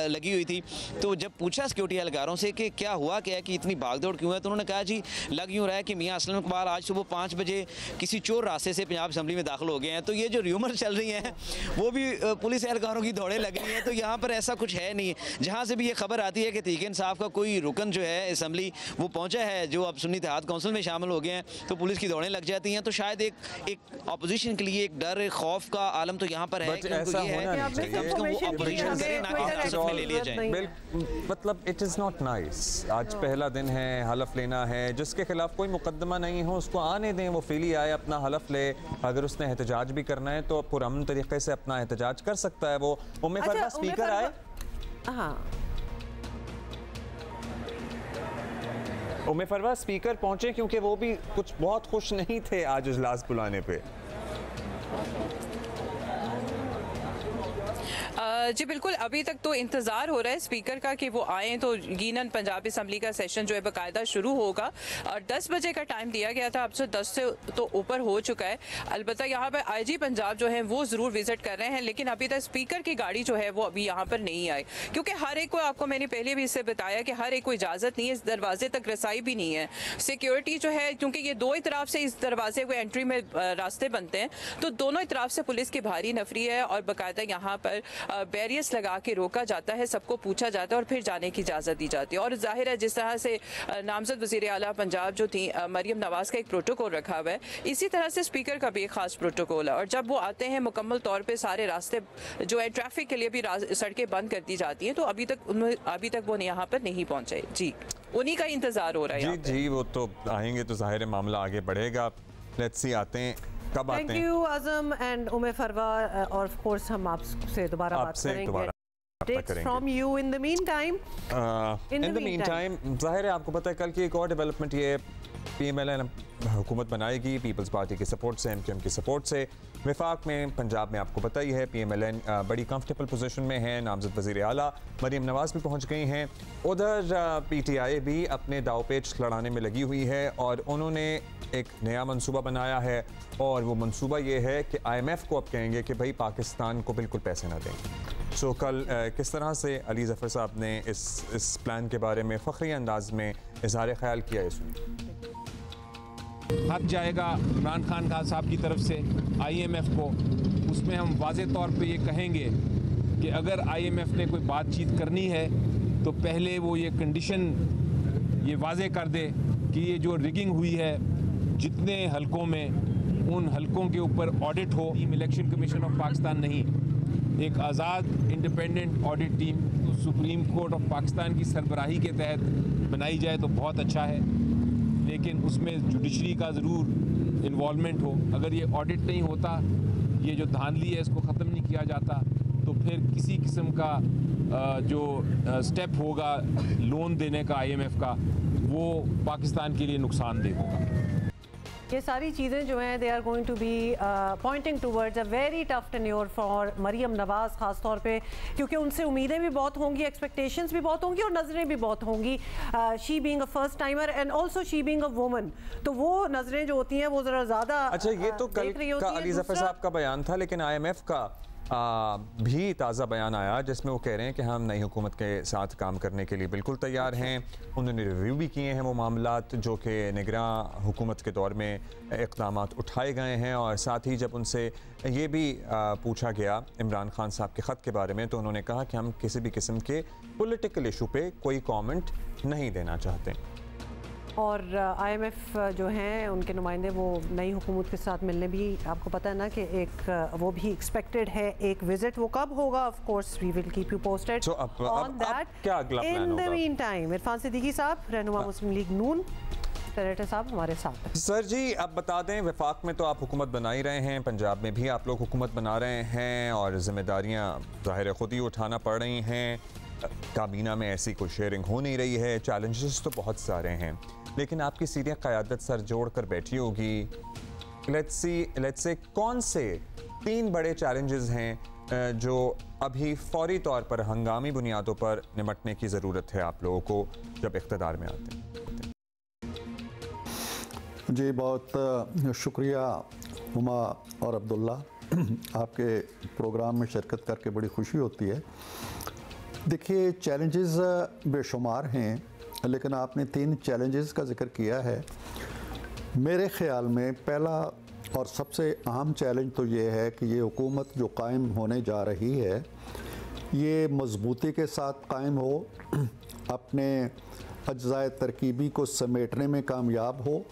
लगी हुई थी। तो जब पूछा सिक्योरिटी एहलकारों से कि क्या हुआ, क्या है कि इतनी भाग दौड़ क्यों है, तो उन्होंने कहा जी लग यूँ रहा है कि मियाँ असलम इकबाल आज सुबह 5 बजे किसी चोर रास्ते से पंजाब असम्बली में दाखिल हो गए हैं। तो ये जो र्यूमर चल रही हैं वो भी पुलिस एहलकारों की दौड़ें लग रही हैं। तो यहाँ पर ऐसा कुछ है नहीं। जहाँ से भी ये खबर आती है कि तहरीक इंसाफ का कोई रुकन जो है असम्बली वो पहुँचा है, जो अब सुन्नी इत्तेहाद कौंसिल में शामिल हो गए हैं, तो पुलिस की दौड़ें लग जाती हैं। तो शायद एक अपोजिशन के लिए एक डर, खौफ का आलम तो यहाँ पर है। मतलब इट इज़ नॉट नाइस। आज पहला दिन है, हलफ लेना है, जिसके खिलाफ कोई मुकदमा नहीं हो उसको आने दें, वो फीली आए, अपना हलफ ले। अगर उसने एहतजाज भी करना है तो पुरअमन तरीके से अपना एहतजाज कर सकता है। वो उम्मे फरवा स्पीकर आए, उम्मे फरवा स्पीकर पहुंचे क्योंकि वो भी कुछ बहुत खुश नहीं थे आज इजलास बुलाने पे। जी बिल्कुल, अभी तक तो इंतज़ार हो रहा है स्पीकर का कि वो आएँ तो यकीनन पंजाब असम्बली का सेशन जो है बाकायदा शुरू होगा। और 10 बजे का टाइम दिया गया था, अब से 10 से तो ऊपर हो चुका है। अलबत्ता यहाँ पर IG पंजाब जो है वो ज़रूर विज़िट कर रहे हैं, लेकिन अभी तक स्पीकर की गाड़ी जो है वो अभी यहाँ पर नहीं आई, क्योंकि हर एक को, आपको मैंने पहले भी इससे बताया कि हर एक को इजाज़त नहीं है, इस दरवाजे तक रसाई भी नहीं है। सिक्योरिटी जो है, क्योंकि ये 2 तरफ से इस दरवाजे को एंट्री में रास्ते बनते हैं, तो दोनों तरफ से पुलिस की भारी नफरी है और बाकायदा यहाँ पर बैरियर्स लगा के रोका जाता है, सबको पूछा जाता है और फिर जाने की इजाज़त दी जाती है। और जाहिर है जिस तरह से नामजद वज़ीर आला पंजाब जो थी मरियम नवाज़ का एक प्रोटोकॉल रखा हुआ है, इसी तरह से स्पीकर का भी एक ख़ास प्रोटोकॉल है। और जब वो आते हैं मुकम्मल तौर पे सारे रास्ते जो है ट्रैफिक के लिए भी सड़कें बंद कर दी जाती हैं। तो अभी तक वो यहाँ पर नहीं पहुँचे। जी, उन्हीं का इंतज़ार हो रहा है। जी वो तो आएंगे तो ज़ाहिर मामला आगे बढ़ेगा। लेट्स सी आते हैं कब आते हैं। थैंक यू आज़म एंड उम्मे फरवा, और ऑफ कोर्स हम आपसे दोबारा बात करेंगे। From you in the meantime. In the meantime, जाहिर है आपको पता है कल की एक और डेवलपमेंट ये PMLN हुकूमत बनाएगी पीपल्स पार्टी की सपोर्ट से, MQM की सपोर्ट से। वफाक में पंजाब में आपको पता ही है PMLN बड़ी कंफर्टेबल पोजीशन में है, नामजद वज़ीर आला मरियम नवाज़ भी पहुंच गई हैं। उधर PTI भी अपने दाव पेच लड़ाने में लगी हुई है और उन्होंने एक नया मंसूबा बनाया है और वो मंसूबा ये है कि IMF को अब कहेंगे कि भाई पाकिस्तान को बिल्कुल पैसे ना दें। सो कल किस तरह से अली ज़फ़र साहब ने इस प्लान के बारे में फ़ख्री अंदाज में इज़हार ख्याल किया है। खत जाएगा इमरान खान साहब की तरफ से IMF को, उसमें हम वाज़े तौर पे ये कहेंगे कि अगर IMF ने कोई बातचीत करनी है तो पहले वो ये कंडीशन ये वाज़े कर दे कि ये जो रिगिंग हुई है जितने हलकों में उन हलकों के ऊपर ऑडिट हो। इलेक्शन कमीशन ऑफ पाकिस्तान नहीं, एक आज़ाद इंडिपेंडेंट ऑडिट टीम तो सुप्रीम कोर्ट ऑफ पाकिस्तान की सरबराही के तहत बनाई जाए तो बहुत अच्छा है, लेकिन उसमें जुडिशरी का ज़रूर इन्वॉल्वमेंट हो। अगर ये ऑडिट नहीं होता, ये जो धांधली है इसको ख़त्म नहीं किया जाता, तो फिर किसी किस्म का जो स्टेप होगा लोन देने का IMF का, वो पाकिस्तान के लिए नुकसानदेह होगा। ये सारी चीज़ें जो हैं they are going to be pointing towards a very tough tenure for Maryam Nawaz, ख़ास तौर पे क्योंकि उनसे उम्मीदें भी बहुत होंगी, एक्सपेक्टेशंस भी बहुत होंगी और नज़रें भी बहुत होंगी। She being a first timer and also she being a woman, तो वो नज़रें जो होती हैं वो ज़रा ज़्यादा। अच्छा, ये तो कल का अली ज़फ़र साहब का बयान था, लेकिन IMF का भी ताज़ा बयान आया जिसमें वो कह रहे हैं कि हम नई हुकूमत के साथ काम करने के लिए बिल्कुल तैयार हैं। उन्होंने रिव्यू भी किए हैं वो मामलात जो कि निगरां हुकूमत के दौर में इक़दामात उठाए गए हैं, और साथ ही जब उनसे ये भी पूछा गया इमरान खान साहब के ख़त के बारे में तो उन्होंने कहा कि हम किसी भी किस्म के पॉलिटिकल इशू पे कोई कमेंट नहीं देना चाहते। और IMF जो हैं उनके नुमाइंदे वो नई हुकूमत के साथ मिलने भी, आपको पता है ना कि एक वो भी एक्सपेक्टेड है एक विजिट। वो कब होगा, of course we will keep you posted on that. क्या अगला प्लान होगा? In the meantime Irfan Siddiqui साहब, रहनुमा मुस्लिम लीग नून, सेनेटर साहब हमारे साथ। सर जी, अब बता दें, वफाक में तो आप हुकूमत बना ही रहे हैं, पंजाब में भी आप लोग हुकूमत बना रहे हैं और जिम्मेदारियाँ ज़ाहिर खुद ही उठाना पड़ रही हैं। काबीना में ऐसी कोई शेयरिंग हो नहीं रही है, चैलेंजेस तो बहुत सारे हैं, लेकिन आपकी सीनियर क़यादत सर जोड़ कर बैठी होगी। लेट्स से कौन से 3 बड़े चैलेंजेस हैं जो अभी फौरी तौर पर हंगामी बुनियादों पर निपटने की ज़रूरत है आप लोगों को जब इक़्तिदार में आते हैं? जी बहुत शुक्रिया हुमा और अब्दुल्ला, आपके प्रोग्राम में शिरकत करके बड़ी खुशी होती है। देखिए, चैलेंजेस बेशुमार हैं, लेकिन आपने 3 चैलेंजेस का जिक्र किया है। मेरे ख़्याल में पहला और सबसे अहम चैलेंज तो ये है कि ये हुकूमत जो कायम होने जा रही है ये मजबूती के साथ कायम हो, अपने अज्ज़ाए तरकीबी को समेटने में कामयाब हो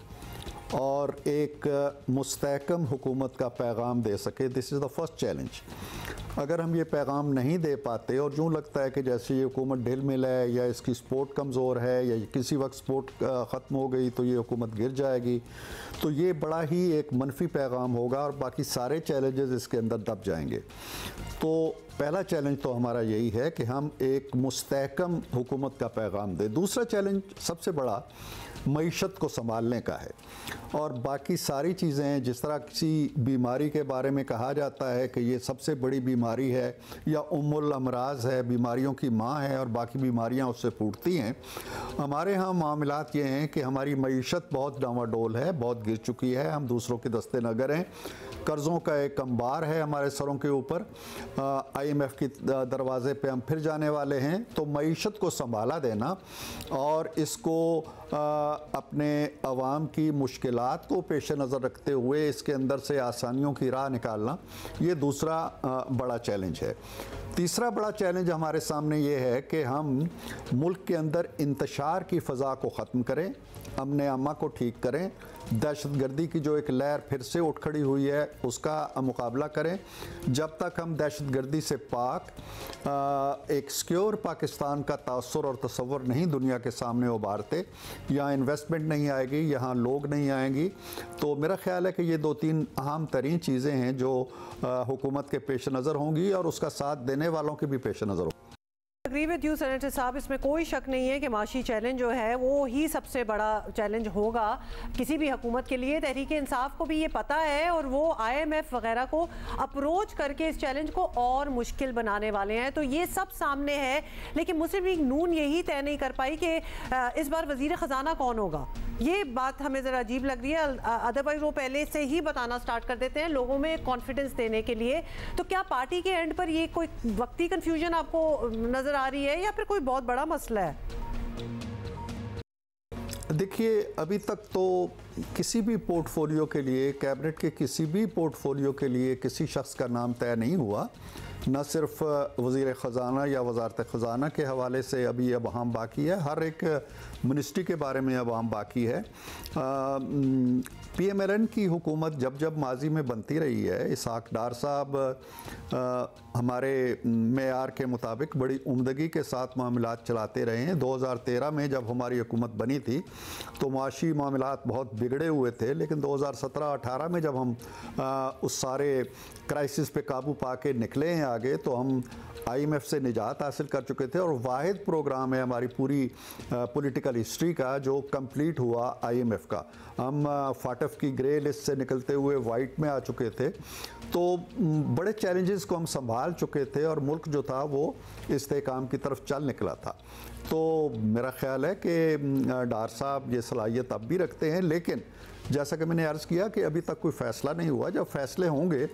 और एक मुस्तहकम हुकूमत का पैगाम दे सके। This is the first challenge. अगर हम ये पैगाम नहीं दे पाते और यूँ लगता है कि जैसे ये हुकूमत ढिल मिल है या इसकी सपोर्ट कमज़ोर है या किसी वक्त सपोर्ट ख़त्म हो गई तो ये हुकूमत गिर जाएगी, तो ये बड़ा ही एक मनफी पैगाम होगा और बाकी सारे चैलेंजेस इसके अंदर दब जाएंगे। तो पहला चैलेंज तो हमारा यही है कि हम एक मुस्तहकम हुकूमत का पैगाम दें। दूसरा चैलेंज सबसे बड़ा मईशत को संभालने का है और बाकी सारी चीज़ें, जिस तरह किसी बीमारी के बारे में कहा जाता है कि ये सबसे बड़ी बीमारी है या उम्मुल अमराज है, बीमारियों की माँ है और बाकी बीमारियां उससे फूटती हैं, हमारे यहाँ मामलात ये हैं कि हमारी मईशत बहुत डामाडोल है, बहुत गिर चुकी है, हम दूसरों के दस्ते नगर हैं, कर्ज़ों का एक अंबार है हमारे सरों के ऊपर, IMF की दरवाज़े पे हम फिर जाने वाले हैं। तो मईशत को संभाला देना और इसको अपने अवाम की मुश्किलात को पेश नज़र रखते हुए इसके अंदर से आसानियों की राह निकालना, ये दूसरा बड़ा चैलेंज है। तीसरा बड़ा चैलेंज हमारे सामने ये है कि हम मुल्क के अंदर इंतशार की फ़ज़ा को ख़त्म करें, अमन अम्मा को ठीक करें, दहशतगर्दी की जो एक लहर फिर से उठ खड़ी हुई है उसका मुकाबला करें। जब तक हम दहशतगर्दी से पाक एक सिक्योर पाकिस्तान का तासुर और तसव्वुर नहीं दुनिया के सामने उभारते, यहाँ इन्वेस्टमेंट नहीं आएगी, यहाँ लोग नहीं आएंगी, तो मेरा ख्याल है कि ये 2-3 अहम तरीन चीज़ें हैं जो हुकूमत के पेश नज़र होंगी और उसका साथ देने वालों के भी पेश नज़र होंगी। एग्री विद यू सेनेटर साहब, इसमें कोई शक नहीं है कि माशी चैलेंज जो है वो ही सबसे बड़ा चैलेंज होगा किसी भी हुकूमत के लिए। तहरीक इंसाफ को भी ये पता है और वो IMF वगैरह को अप्रोच करके इस चैलेंज को और मुश्किल बनाने वाले हैं, तो ये सब सामने है। लेकिन मुस्लिम लीग नून यही तय नहीं कर पाई कि इस बार वजीर ख़जाना कौन होगा। ये बात हमें ज़रा अजीब लग रही है, अदरवाइज वो पहले से ही बताना स्टार्ट कर देते हैं लोगों में कॉन्फिडेंस देने के लिए। तो क्या पार्टी के एंड पर ये कोई वक्ती कन्फ्यूजन आपको नज़र आ रही है या फिर कोई बहुत बड़ा मसला है? देखिए, अभी तक तो किसी भी पोर्टफोलियो के लिए, कैबिनेट के किसी भी पोर्टफोलियो के लिए किसी शख्स का नाम तय नहीं हुआ। न सिर्फ वज़ीर ख़जाना या वज़ारत ख़जाना के हवाले से अभी अब हम बाकी है, हर एक मिनिस्ट्री के बारे में अब हम बाकी है। PMLN की हुकूमत जब जब माजी में बनती रही है, इसहाक डार साहब हमारे मेयार के मुताबिक बड़ी उम्दगी के साथ मामलात चलाते रहे हैं। 2013 में जब हमारी हुकूमत बनी थी तो माशी मामलात बहुत बिगड़े हुए थे, लेकिन 2017-18 में जब हम उस सारे क्राइसिस पे काबू पा के निकले हैं आगे, तो हम IMF से निजात हासिल कर चुके थे और वाहिद प्रोग्राम है हमारी पूरी पॉलिटिकल हिस्ट्री का जो कंप्लीट हुआ IMF का। हम फाटफ की ग्रे लिस्ट से निकलते हुए वाइट में आ चुके थे, तो बड़े चैलेंजेस को हम संभाल चुके थे और मुल्क जो था वो इस्तेकाम की तरफ चल निकला था। तो मेरा ख्याल है कि डार साहब ये सलाहियत अब भी रखते हैं, लेकिन जैसा कि मैंने अर्ज़ किया कि अभी तक कोई फ़ैसला नहीं हुआ। जब फ़ैसले होंगे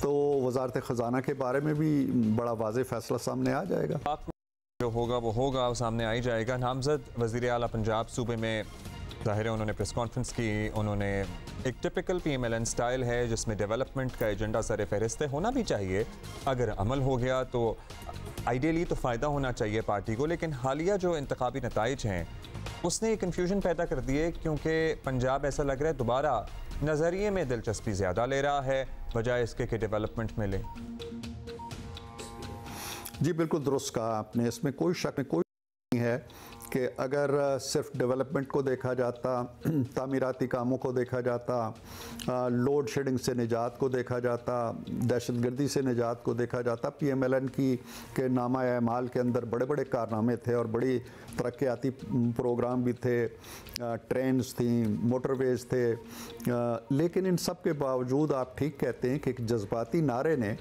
तो वज़ारत ख़जाना के बारे में भी बड़ा वाज़ेह फ़ैसला सामने आ जाएगा। जो होगा वो होगा, सामने आ ही जाएगा। नामज़द वज़ीर आला पंजाब सूबे में ज़ाहिर है उन्होंने प्रेस कॉन्फ्रेंस की। उन्होंने एक टिपिकल PMLN स्टाइल है जिसमें डेवलपमेंट का एजेंडा सर फहरिस्त होना भी चाहिए। अगर अमल हो गया तो आइडियली तो फ़ायदा होना चाहिए पार्टी को, लेकिन हालिया जो इंतखाबी नताइज हैं उसने एक कन्फ्यूजन पैदा कर दी है, क्योंकि पंजाब ऐसा लग रहा है दोबारा नज़रिए में दिलचस्पी ज़्यादा ले रहा है बजाय इसके कि डेवलपमेंट मिले। जी बिल्कुल दुरुस्त कहा आपने, इसमें कोई शक नहीं है कि अगर सिर्फ डेवलपमेंट को देखा जाता, तामीराती कामों को देखा जाता, लोड शेडिंग से निजात को देखा जाता, दहशतगर्दी से निजात को देखा जाता, PMLN के नामा अमाल के अंदर बड़े बड़े कारनामे थे और बड़ी तरक्याती प्रोग्राम भी थे, ट्रेन्स थी, मोटरवेज थे, लेकिन इन सब के बावजूद आप ठीक कहते हैं कि एक जज्बाती नारे ने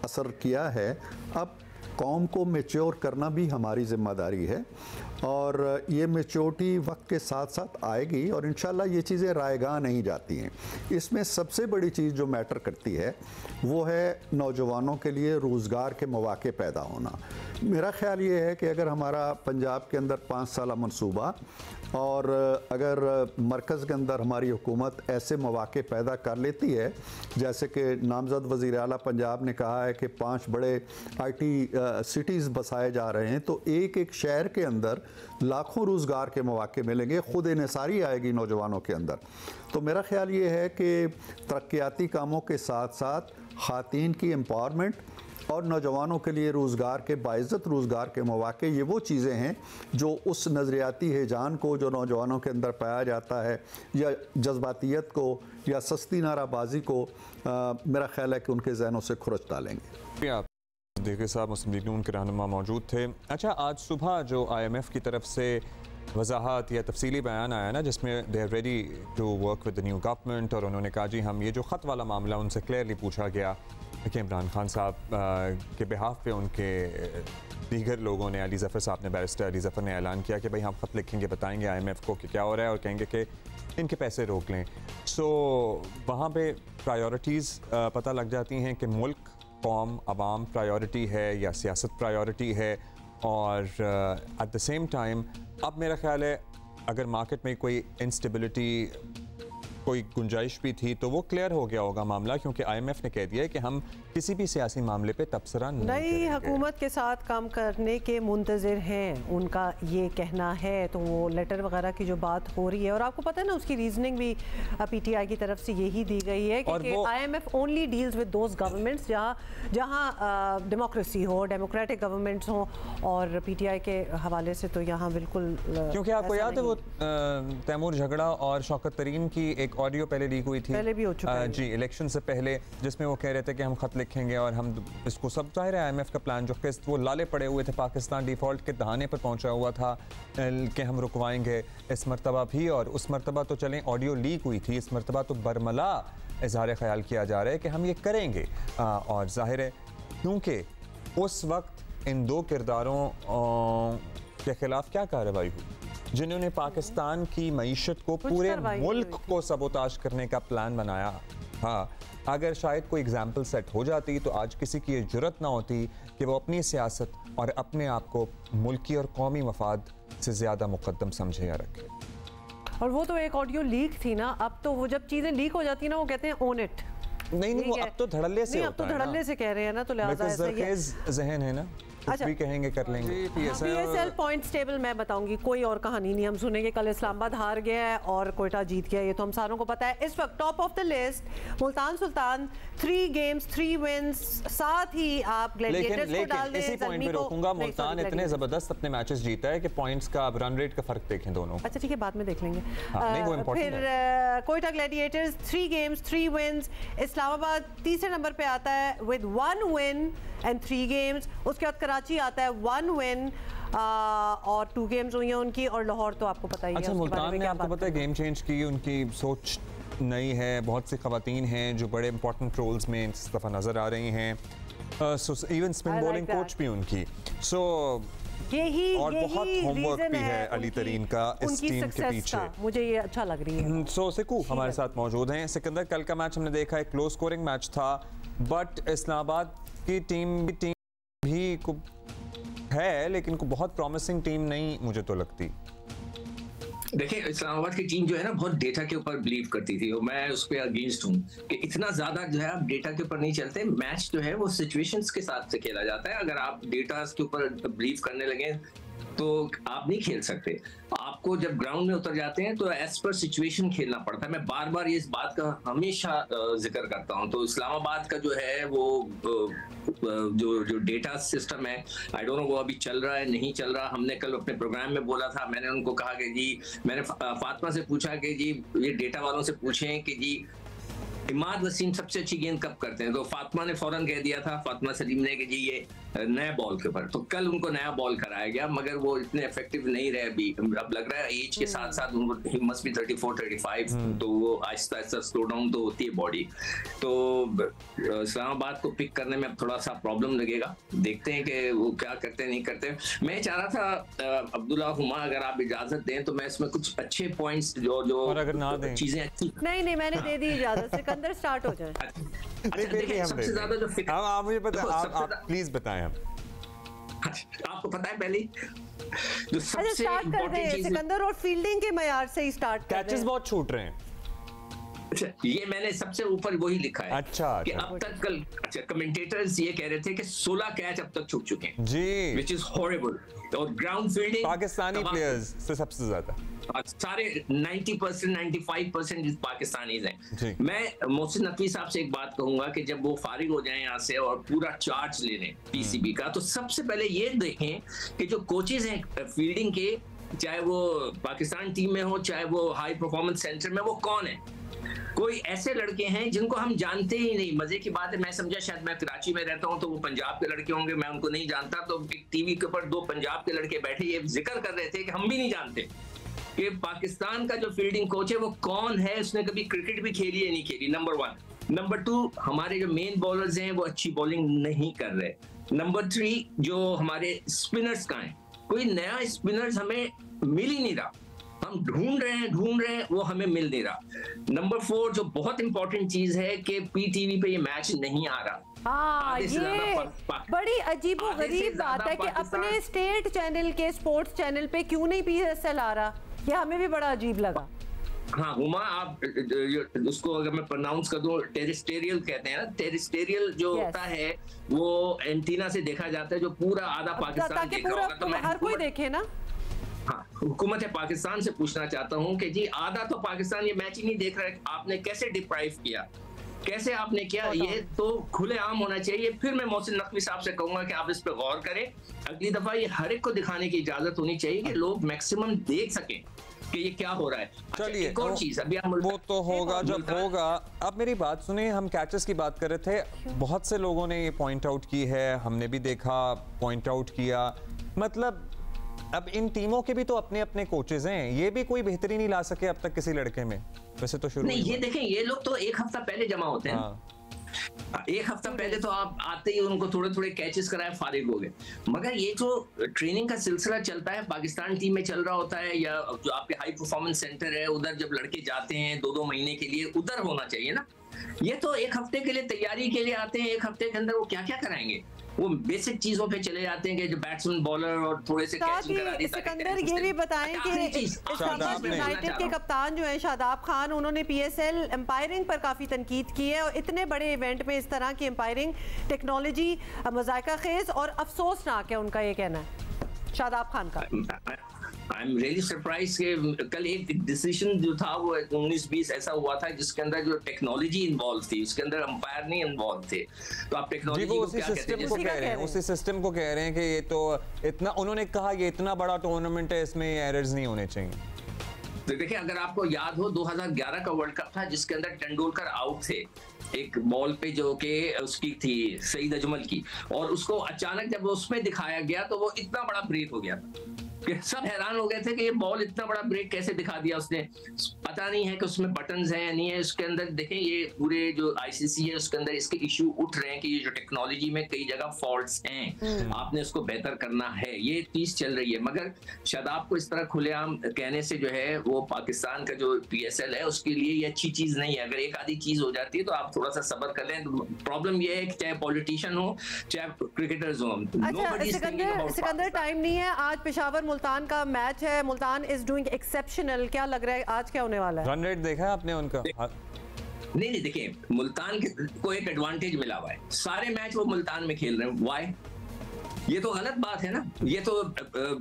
असर किया है। अब कौम को मैच्योर करना भी हमारी ज़िम्मेदारी है और ये मैच्योरिटी वक्त के साथ साथ आएगी और इंशाल्लाह ये चीज़ें रायगां नहीं जाती हैं। इसमें सबसे बड़ी चीज़ जो मैटर करती है वो है नौजवानों के लिए रोज़गार के मौके पैदा होना। मेरा ख्याल ये है कि अगर हमारा पंजाब के अंदर 5 साला मनसूबा और अगर मरकज़ के अंदर हमारी हुकूमत ऐसे मौके पैदा कर लेती है, जैसे कि नामज़द वज़ीर आला पंजाब ने कहा है कि 5 बड़े IT सिटीज़ बसाए जा रहे हैं, तो एक एक शहर के अंदर लाखों रोज़गार के मौके मिलेंगे, खुद इन्हिसारी आएगी नौजवानों के अंदर। तो मेरा ख्याल ये है कि तरक्याती कामों के साथ साथ ख़ातीन की एम्पावरमेंट और नौजवानों के लिए रोज़गार के बाइज़्ज़त रोज़गार के मौके, ये वो चीज़ें हैं जो उस नज़रियाती हिजान को जो नौजवानों के अंदर पाया जाता है या जज्बातियत को या सस्ती नाराबाजी को मेरा ख्याल है कि उनके जहनों से खुरच डालेंगे। आप देखिए साहब मुस्लिम लीग नून के रहनुमा मौजूद थे। अच्छा, आज सुबह जो IMF की तरफ से वजाहत या तफसीली बयान आया ना, जिसमें they are ready to work with the new government, और उन्होंने कहा जी हम ये जो ख़त वाला मामला उनसे क्लियरली पूछा गया कि इमरान खान साहब के बिहाफ पे उनके दीगर लोगों ने, अली ज़फ़र साहब ने, बैरिस्टर अली ज़फ़र ने ऐलान किया कि भाई हम ख़त लिखेंगे, बताएंगे IMF को कि क्या हो रहा है और कहेंगे कि इनके पैसे रोक लें। सो वहाँ पे प्रायोरिटीज़ पता लग जाती हैं कि मुल्क, कौम, अवाम प्रायोरिटी है या सियासत प्रायोरिटी है। और एट द सेम टाइम अब मेरा ख्याल है अगर मार्केट में कोई इंस्टेबिलिटी, कोई गुंजाइश भी थी तो वो क्लियर हो गया होगा मामला, क्योंकि IMF ने कह दिया है कि हम किसी भी सियासी मामले पे तबसरा नहीं नई हुकूमत के साथ काम करने के मुंतज़िर हैं, उनका ये कहना है। तो वो लेटर वगैरह की जो बात हो रही है, और आपको पता है ना उसकी रीजनिंग भी PTI की तरफ से यही दी गई है कि IMF only deals with those governments जहाँ डेमोक्रेसी हो, डेमोक्रेटिक गवर्नमेंट्स हो, और PTI के हवाले से तो यहाँ बिल्कुल, क्योंकि आपको याद है वो तैमूर झगड़ा और शौकत तरीन की एक एक ऑडियो पहले लीक हुई थी, पहले भी हो चुका है जी, इलेक्शन से पहले, जिसमें वो कह रहे थे कि हम खत लिखेंगे और हम इसको, सब जाहिर है IMF का प्लान जो किस्त वो लाले पड़े हुए थे, पाकिस्तान डिफ़ॉल्ट के दहाने पर पहुंचा हुआ था कि हम रुकवाएंगे इस मरतबा भी, और उस मरतबा तो चलें ऑडियो लीक हुई थी, इस मरतबा तो बरमला इजहार ख्याल किया जा रहा है कि हम ये करेंगे। और जाहिर है क्योंकि उस वक्त इन दो किरदारों के खिलाफ क्या कार्रवाई हुई, जिन्होंने पाकिस्तान की मईशत को, पूरे मुल्क को सबोताज करने का प्लान बनाया। हाँ, अगर शायद कोई एग्जाम्पल सेट हो जाती तो आज किसी की ये जुर्रत ना होती कि वो अपनी सियासत और अपने आप को मुल्की और कौमी मफाद से ज़्यादा मुकद्दम समझे या रखे। और वो तो एक ऑडियो लीक थी ना, अब तो वो जब चीज़ें लीक हो जाती है ना, वो कहते हैं ओन इट। नहीं, वो अब तो धड़ल्ले से अब तो धड़ल्ले से कह रहे हैं ना, तो लिहाजा ज़हन है ना, कुछ भी कहेंगे कर लेंगे। PSL पॉइंट्स टेबल मैं बताऊंगी, कोई और कहानी नहीं हम सुनेंगे। कल इस्लामाबाद हार गया है और कोयटा जीत गया, ये तो हम सारों को पता है। इस वक्त top of the list Multan Sultan, 3 games 3 wins, साथ ही आप ग्लैडिएटर्स को डाल दें। इसी पॉइंट पे रोकूंगा, मुल्तान इतने जबरदस्त अपने मैचेस जीता है कि पॉइंट्स का रन रेट का फर्क देखें दोनों। अच्छा ठीक है, बाद में देख लेंगे। फिर Quetta gladiators 3 games 3 wins, Islamabad तीसरे नंबर पे आता है विद 1 विन एंड 3 गेम्स। उसके बाद कराची आता है 1 विन और 2 गेम्स हुई हैं उनकी, और लाहौर तो आपको पता ही है। अच्छा, मुल्तान ने आपको पता है गेम चेंज की, उनकी सोच नई है, बहुत सी खवातीन हैं जो बड़े इंपॉर्टेंट रोल्स में इस दफ़ा नज़र आ रही हैं, इवन स्पिन बॉलिंग कोच भी उनकी। सो और बहुत होमवर्क भी है अली तरीन का इस टीम के पीछे, मुझे ये अच्छा लग रही है। सो सिकू हमारे साथ मौजूद हैं। सिकंदर, कल का मैच हमने देखा है, क्लोज स्कोरिंग मैच था, बट इस्लामाबाद की टीम भी है, लेकिन को बहुत प्रॉमिसिंग टीम नहीं मुझे तो लगती। देखिए, इस्लामाबाद की टीम जो है ना, बहुत डेटा के ऊपर बिलीव करती थी, और मैं उस पर अगेंस्ट हूँ कि इतना ज्यादा जो है आप डेटा के ऊपर नहीं चलते। मैच जो है वो सिचुएशंस के साथ से खेला जाता है। अगर आप डेटा के ऊपर बिलीव करने लगे तो आप नहीं खेल सकते। आपको जब ग्राउंड में उतर जाते हैं तो एज पर सिचुएशन खेलना पड़ता है। मैं बार बार ये इस बात का हमेशा जिक्र करता हूं। तो इस्लामाबाद का जो है वो जो डेटा सिस्टम है, आई डोंट नो वो अभी चल रहा है नहीं चल रहा। हमने कल अपने प्रोग्राम में बोला था, मैंने उनको कहा कि जी, मैंने फातिमा से पूछा कि जी ये डेटा वालों से पूछें कि जी इमाद वसीम सबसे अच्छी गेंद कब करते हैं, तो फातिमा ने फौरन कह दिया था, फातिमा सलीम ने, कि जी ये नया बॉल के ऊपर। तो कल उनको नया बॉल कराया गया, मगर वो इतने इफेक्टिव नहीं रहे अभी। अब लग रहा है एज के साथ साथ उनको मस्ट बी 34-35, तो वो आहिस्ता आहिस्ता स्लो डाउन तो होती है बॉडी। तो इस्लामाबाद को पिक करने में अब थोड़ा सा प्रॉब्लम लगेगा, देखते हैं कि वो क्या करते हैं नहीं करते। मैं चाह रहा था अब्दुल्ला हुमा, अगर आप इजाजत दें तो मैं इसमें कुछ अच्छे पॉइंट्स जो अगर ना दें चीजें अच्छी नहीं मैंने दे दी इजाजत, सिकंदर स्टार्ट हो जाए। सबसे ज्यादा जो आप मुझे आप प्लीज बताएं। आपको पता है पहले जो सबसे इम्पोर्टेंट चीज सिकंदर, और फील्डिंग के मयार से ही स्टार्ट कर रहे हैं। कैचेस बहुत छूट रहे हैं। अच्छा, ये मैंने सबसे ऊपर वही लिखा है। अच्छा, कि अब तक कल कमेंटेटर्स ये कह रहे थे कि 16 कैच अब तक छूट चुके हैं जी, विच इज हॉरिबल। और ग्राउंड फील्डिंग पाकिस्तानी प्लेयर्स से सबसे ज्यादा, सारे 90% 95% पाकिस्तानी हैं। मैं मोहसिन नकवी साहब से एक बात कहूंगा कि जब वो फारिग हो जाएं यहाँ से और पूरा चार्ज ले लें पीसीबी का, तो सबसे पहले ये देखें कि जो कोचेज हैं फील्डिंग के, चाहे वो पाकिस्तान टीम में हो चाहे वो हाई परफॉर्मेंस सेंटर में, वो कौन है। कोई ऐसे लड़के हैं जिनको हम जानते ही नहीं। मजे की बात है, मैं समझा शायद मैं कराची में रहता हूं तो वो पंजाब के लड़के होंगे, मैं उनको नहीं जानता। तो टीवी के ऊपर 2 पंजाब के लड़के बैठे ये जिक्र कर रहे थे कि हम भी नहीं जानते कि पाकिस्तान का जो फील्डिंग कोच है वो कौन है, उसने कभी क्रिकेट भी खेली है नहीं खेली, नंबर 1। नंबर 2, हमारे जो मेन बॉलर्स हैं वो अच्छी बॉलिंग नहीं कर रहे। नंबर 3, जो हमारे स्पिनर्स का है, कोई नया स्पिनर्स हमें मिल ही नहीं रहा। हम ढूंढ रहे हैं वो हमें मिल नहीं रहा। नंबर 4, जो बहुत इंपॉर्टेंट चीज है कि पीटीवी पे ये मैच नहीं आ रहा। हाँ, ये बड़ी अजीबोगरीब बात है कि अपने स्टेट चैनल के स्पोर्ट्स चैनल पे क्यों नहीं पीएसएल आ रहा, ये हमें भी बड़ा अजीब लगा। हाँ हुमा, आप उसको अगर मैं प्रोनाउंस कर दूं, टेरिस्टेरियल कहते हैं ना। टेरिस्टेरियल जो होता है वो एंटीना से देखा जाता है, जो पूरा आधा पाकिस्तान देख रहा होगा। तो मैं हर कोई देखे ना। हाँ, हुकूमत पाकिस्तान से पूछना चाहता हूँ कि जी आधा तो पाकिस्तान ये मैच ही नहीं देख रहा है, आपने कैसे डिप्राइव किया, कैसे आपने किया, ये तो खुले आम होना चाहिए। फिर मैं मोहसिन नकवी साहब से कहूंगा कि आप इस पर गौर करें। अगली दफा ये हर एक को दिखाने की इजाजत होनी चाहिए कि लोग मैक्सिमम देख सकें। कि ये क्या हो रहा है। चलिए एक और चीज अभी वो तो होगा जब होगा। अब मेरी बात सुनिए, हम कैचेस की बात कर रहे थे, बहुत से लोगों ने ये पॉइंट आउट की है, हमने भी देखा, पॉइंट आउट किया, मतलब अब इन टीमों के भी तो अपने अपने कोचेज हैं, ये भी कोई बेहतरी नहीं ला सके अब तक किसी लड़के में। वैसे तो शुरू नहीं, ये देखें, ये लोग तो एक हफ्ता पहले जमा होते हैं। एक हफ्ता पहले तो आप आते ही उनको थोड़े थोड़े कैचेस कराए, फारिग हो गए। मगर ये जो ट्रेनिंग का सिलसिला चलता है, पाकिस्तान टीम में चल रहा होता है, या जो आपके हाई परफॉर्मेंस सेंटर है उधर जब लड़के जाते हैं 2-2 महीने के लिए, उधर होना चाहिए ना। ये तो एक हफ्ते के लिए तैयारी के लिए आते हैं, एक हफ्ते के अंदर वो क्या क्या कराएंगे। वो बेसिक चीजों पे चले जाते हैं कि जो बैट्समैन बॉलर और थोड़े से कैचिंग करा दी। सिकंदर ये भी बताएं कि यूनाइटेड के कप्तान जो है शादाब खान, उन्होंने पीएसएल एम्पायरिंग पर काफी तनकीद की है और इतने बड़े इवेंट में इस तरह की एम्पायरिंग टेक्नोलॉजी मजायका खेज और अफसोसनाक है, उनका ये कहना है शादाब खान का। आई एम रियली सरप्राइज कि कल एक डिसीजन जो था वो 19-20 ऐसा हुआ था जिसके अंदर जो टेक्नोलॉजी इन्वॉल्व थी, उसके अंदर अंपायर नहीं इन्वॉल्व थे। तो आप टेक्नोलॉजी को क्या कहते हैं? उसी सिस्टम को कह रहे हैं कि ये तो इतना, उन्होंने कहा ये इतना बड़ा टूर्नामेंट है, इसमें एरर्स नहीं होने चाहिए। तो देखिए, अगर आपको याद हो 2011 का वर्ल्ड कप था जिसके अंदर तेंदुलकर आउट थे एक बॉल पे जो कि उसकी थी सईद अजमल की, और उसको अचानक जब उसमें दिखाया गया तो वो इतना बड़ा ब्रेक हो गया कि सब हैरान हो गए थे कि ये बॉल इतना बड़ा ब्रेक कैसे दिखा दिया उसने। पता नहीं है कि उसमें बटन्स हैं या नहीं है। उसके अंदर देखें, ये पूरे जो आईसीसी है उसके अंदर इसके इश्यू उठ रहे हैं कि ये जो टेक्नोलॉजी में कई जगह फॉल्ट्स हैं, आपने उसको बेहतर करना है, ये चीज चल रही है। मगर शादाब को इस तरह खुलेआम कहने से जो है वो पाकिस्तान का जो पीएसएल है उसके लिए ये अच्छी चीज नहीं है। अगर एक आधी चीज हो जाती है तो आप थोड़ा सा सब्र कर लें। प्रॉब्लम ये है कि चाहे पॉलिटिशियन हो चाहे क्रिकेटर्स हो, सिकंदर टाइम नहीं है। आज पेशावर मुल्तान का मैच है, मुल्तान इज डूइंग एक्सेप्शनल। क्या लग रहा है आज क्या होने वाला है? रन रेट देखा है आपने उनका? नहीं, देखिए मुल्तान को एक एडवांटेज मिला हुआ है, सारे मैच वो मुल्तान में खेल रहे हैं। व्हाई? ये तो गलत बात है ना। ये तो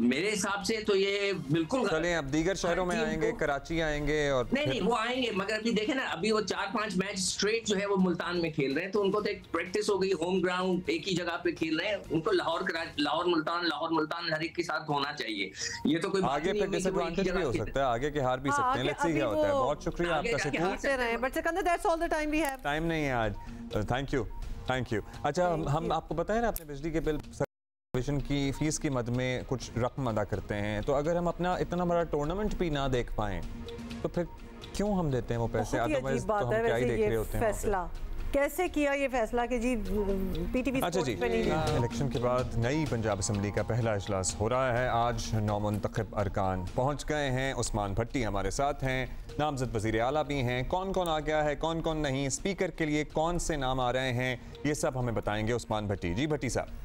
मेरे हिसाब से तो ये बिल्कुल चलें, अब दीगर शहरों में आएंगे, कराची आएंगे और नहीं वो आएंगे, मगर अभी देखें ना, अभी वो 4-5 मैच स्ट्रेट जो है वो मुल्तान में खेल रहे हैं, तो उनको तो एक प्रैक्टिस हो गई, होम ग्राउंड एक ही जगह पे खेल रहे हैं। उनको लाहौर मुल्तान हर एक के साथ होना चाहिए। ये तो कोई आगे पे डिसएडवांटेज भी हो सकता है, आगे के हार भी सकते हैं। लेट्स सी क्या होता है। बहुत शुक्रिया आपका Sikandar, but Sikandar that's all the time we have. टाइम नहीं है आज। Thank you. अच्छा, हम आपको बताएं ना, अपने बिजली के बिल की फीस की मद में कुछ रकम अदा करते हैं, तो अगर हम अपना इतना बड़ा टूर्नामेंट भी ना देख पाएं तो फिर क्यों हम देते हैं वो पैसे? अदरवाइज तो हम क्या ही देख रहे होते हैं। फैसला कैसे किया ये फैसला कि जी पीटीवी स्पोर्ट्स पे नहीं? इलेक्शन के बाद नई पंजाब असम्बली का पहला इजलास हो रहा है। आज नौमुंतखब अरकान पहुंच गए हैं। उस्मान भट्टी हमारे साथ हैं, नामजद वज़ीर आला भी हैं। कौन कौन आ गया है, कौन कौन नहीं, स्पीकर के लिए कौन से नाम आ रहे हैं, ये सब हमें बताएंगे उस्मान भट्टी। जी भट्टी साहब।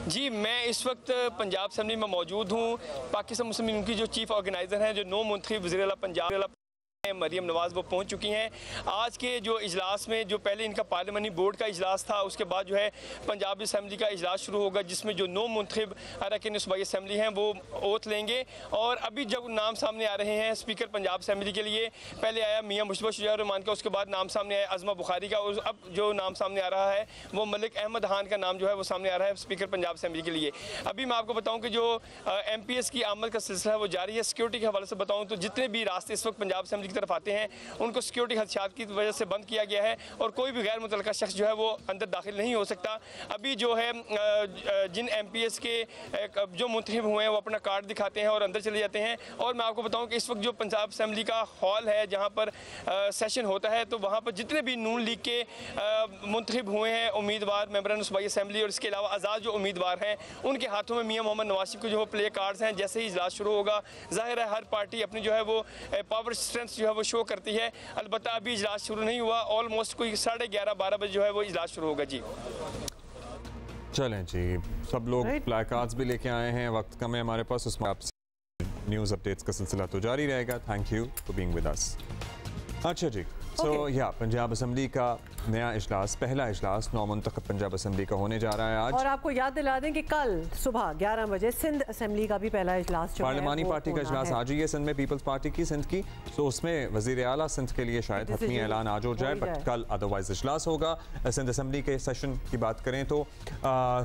जी, मैं इस वक्त पंजाब असम्बली में मौजूद हूँ। पाकिस्तान मुस्लिम लीग की जो चीफ ऑर्गेनाइज़र हैं, जो नौ मुंतखब वज़ीर आला पंजाब मरियम नवाज़, वो पहुंच चुकी हैं। आज के जो इजलास में, जो पहले इनका पार्लियामानी बोर्ड का इजलास था, उसके बाद जो है पंजाब असम्बली का इजलास शुरू होगा, जिसमें जो नौ मुंतखब अरकान सूबाई असम्बली हैं वो ओथ लेंगे। और अभी जब नाम सामने आ रहे हैं स्पीकर पंजाब असम्बली के लिए, पहले आया मियाँ मुशतबा शुजाउर रहमान का, उसके बाद नाम सामने आया अज़मा बुखारी का, और अब जो नाम सामने आ रहा है वो मलिक अहमद खान का नाम जो है वो सामने आ रहा है स्पीकर पंजाब असम्बली के लिए। अभी मैं आपको बताऊँ कि जो MPS की आमद का सिलसिला है वो जारी है। सिक्योरिटी के हवाले से बताऊँ तो जितने भी रास्ते इस वक्त पंजाब असम्बली की तरफ आते हैं उनको सिक्योरिटी खदशात की वजह से बंद किया गया है, और कोई भी गैर मुतल्लका शख्स जो है वो अंदर दाखिल नहीं हो सकता। अभी जो है जिन MPS के जो मुंतखब हुए हैं वो अपना कार्ड दिखाते हैं और अंदर चले जाते हैं। और मैं आपको बताऊं कि इस वक्त जो पंजाब असम्बली का हॉल है जहां पर सेशन होता है, तो वहां पर जितने भी नून लीग के मुंतखब हुए हैं उम्मीदवार मेंबरान सूबाई असम्बली, और इसके अलावा आज़ाद जो उम्मीदवार हैं, उनके हाथों में मियाँ मोहम्मद नवाज शरीफ के जो प्ले कार्ड्स हैं। जैसे ही इजलास शुरू होगा, जाहिर है हर पार्टी अपनी जो है वो पावर स्ट्रेंथ जो है वो शो करती है। अलबत्ता अभी इजलास शुरू नहीं हुआ, ऑलमोस्ट कोई 11:30-12 बजे जो है वो इजलास शुरू होगा। जी चलें जी, सब लोग प्लेकार्ड्स भी लेके आए हैं, वक्त कम है हमारे पास, उसमें आपसे न्यूज़ अपडेट्स का सिलसिला तो जारी रहेगा। Thank you for being with अस। अच्छा जी, सो या पंजाब असम्बली का नया इजलास, पहला इजलास नौमुंतखब पंजाब असम्बली का होने जा रहा है आज। और आपको याद दिला दें कि कल सुबह 11 बजे सिंध असम्बली का भी पहला इजलास जो पार्लिमानी पार्टी का इजलास आज ही है सिंध में, पीपल्स पार्टी की सिंध की, तो उसमें वजीर आला सिंध के लिए शायद हतमी ऐलान आज हो जाए, बट कल अदरवाइज इजलास होगा। सिंध असम्बली के सेशन की बात करें तो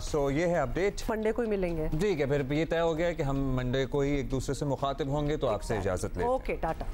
सो ये है अपडेट। मंडे को ही मिलेंगे, ठीक है, फिर ये तय हो गया है कि हम मंडे को ही एक दूसरे से मुखातिब होंगे, तो आपसे इजाजत लेते हैं। ओके, टाटा।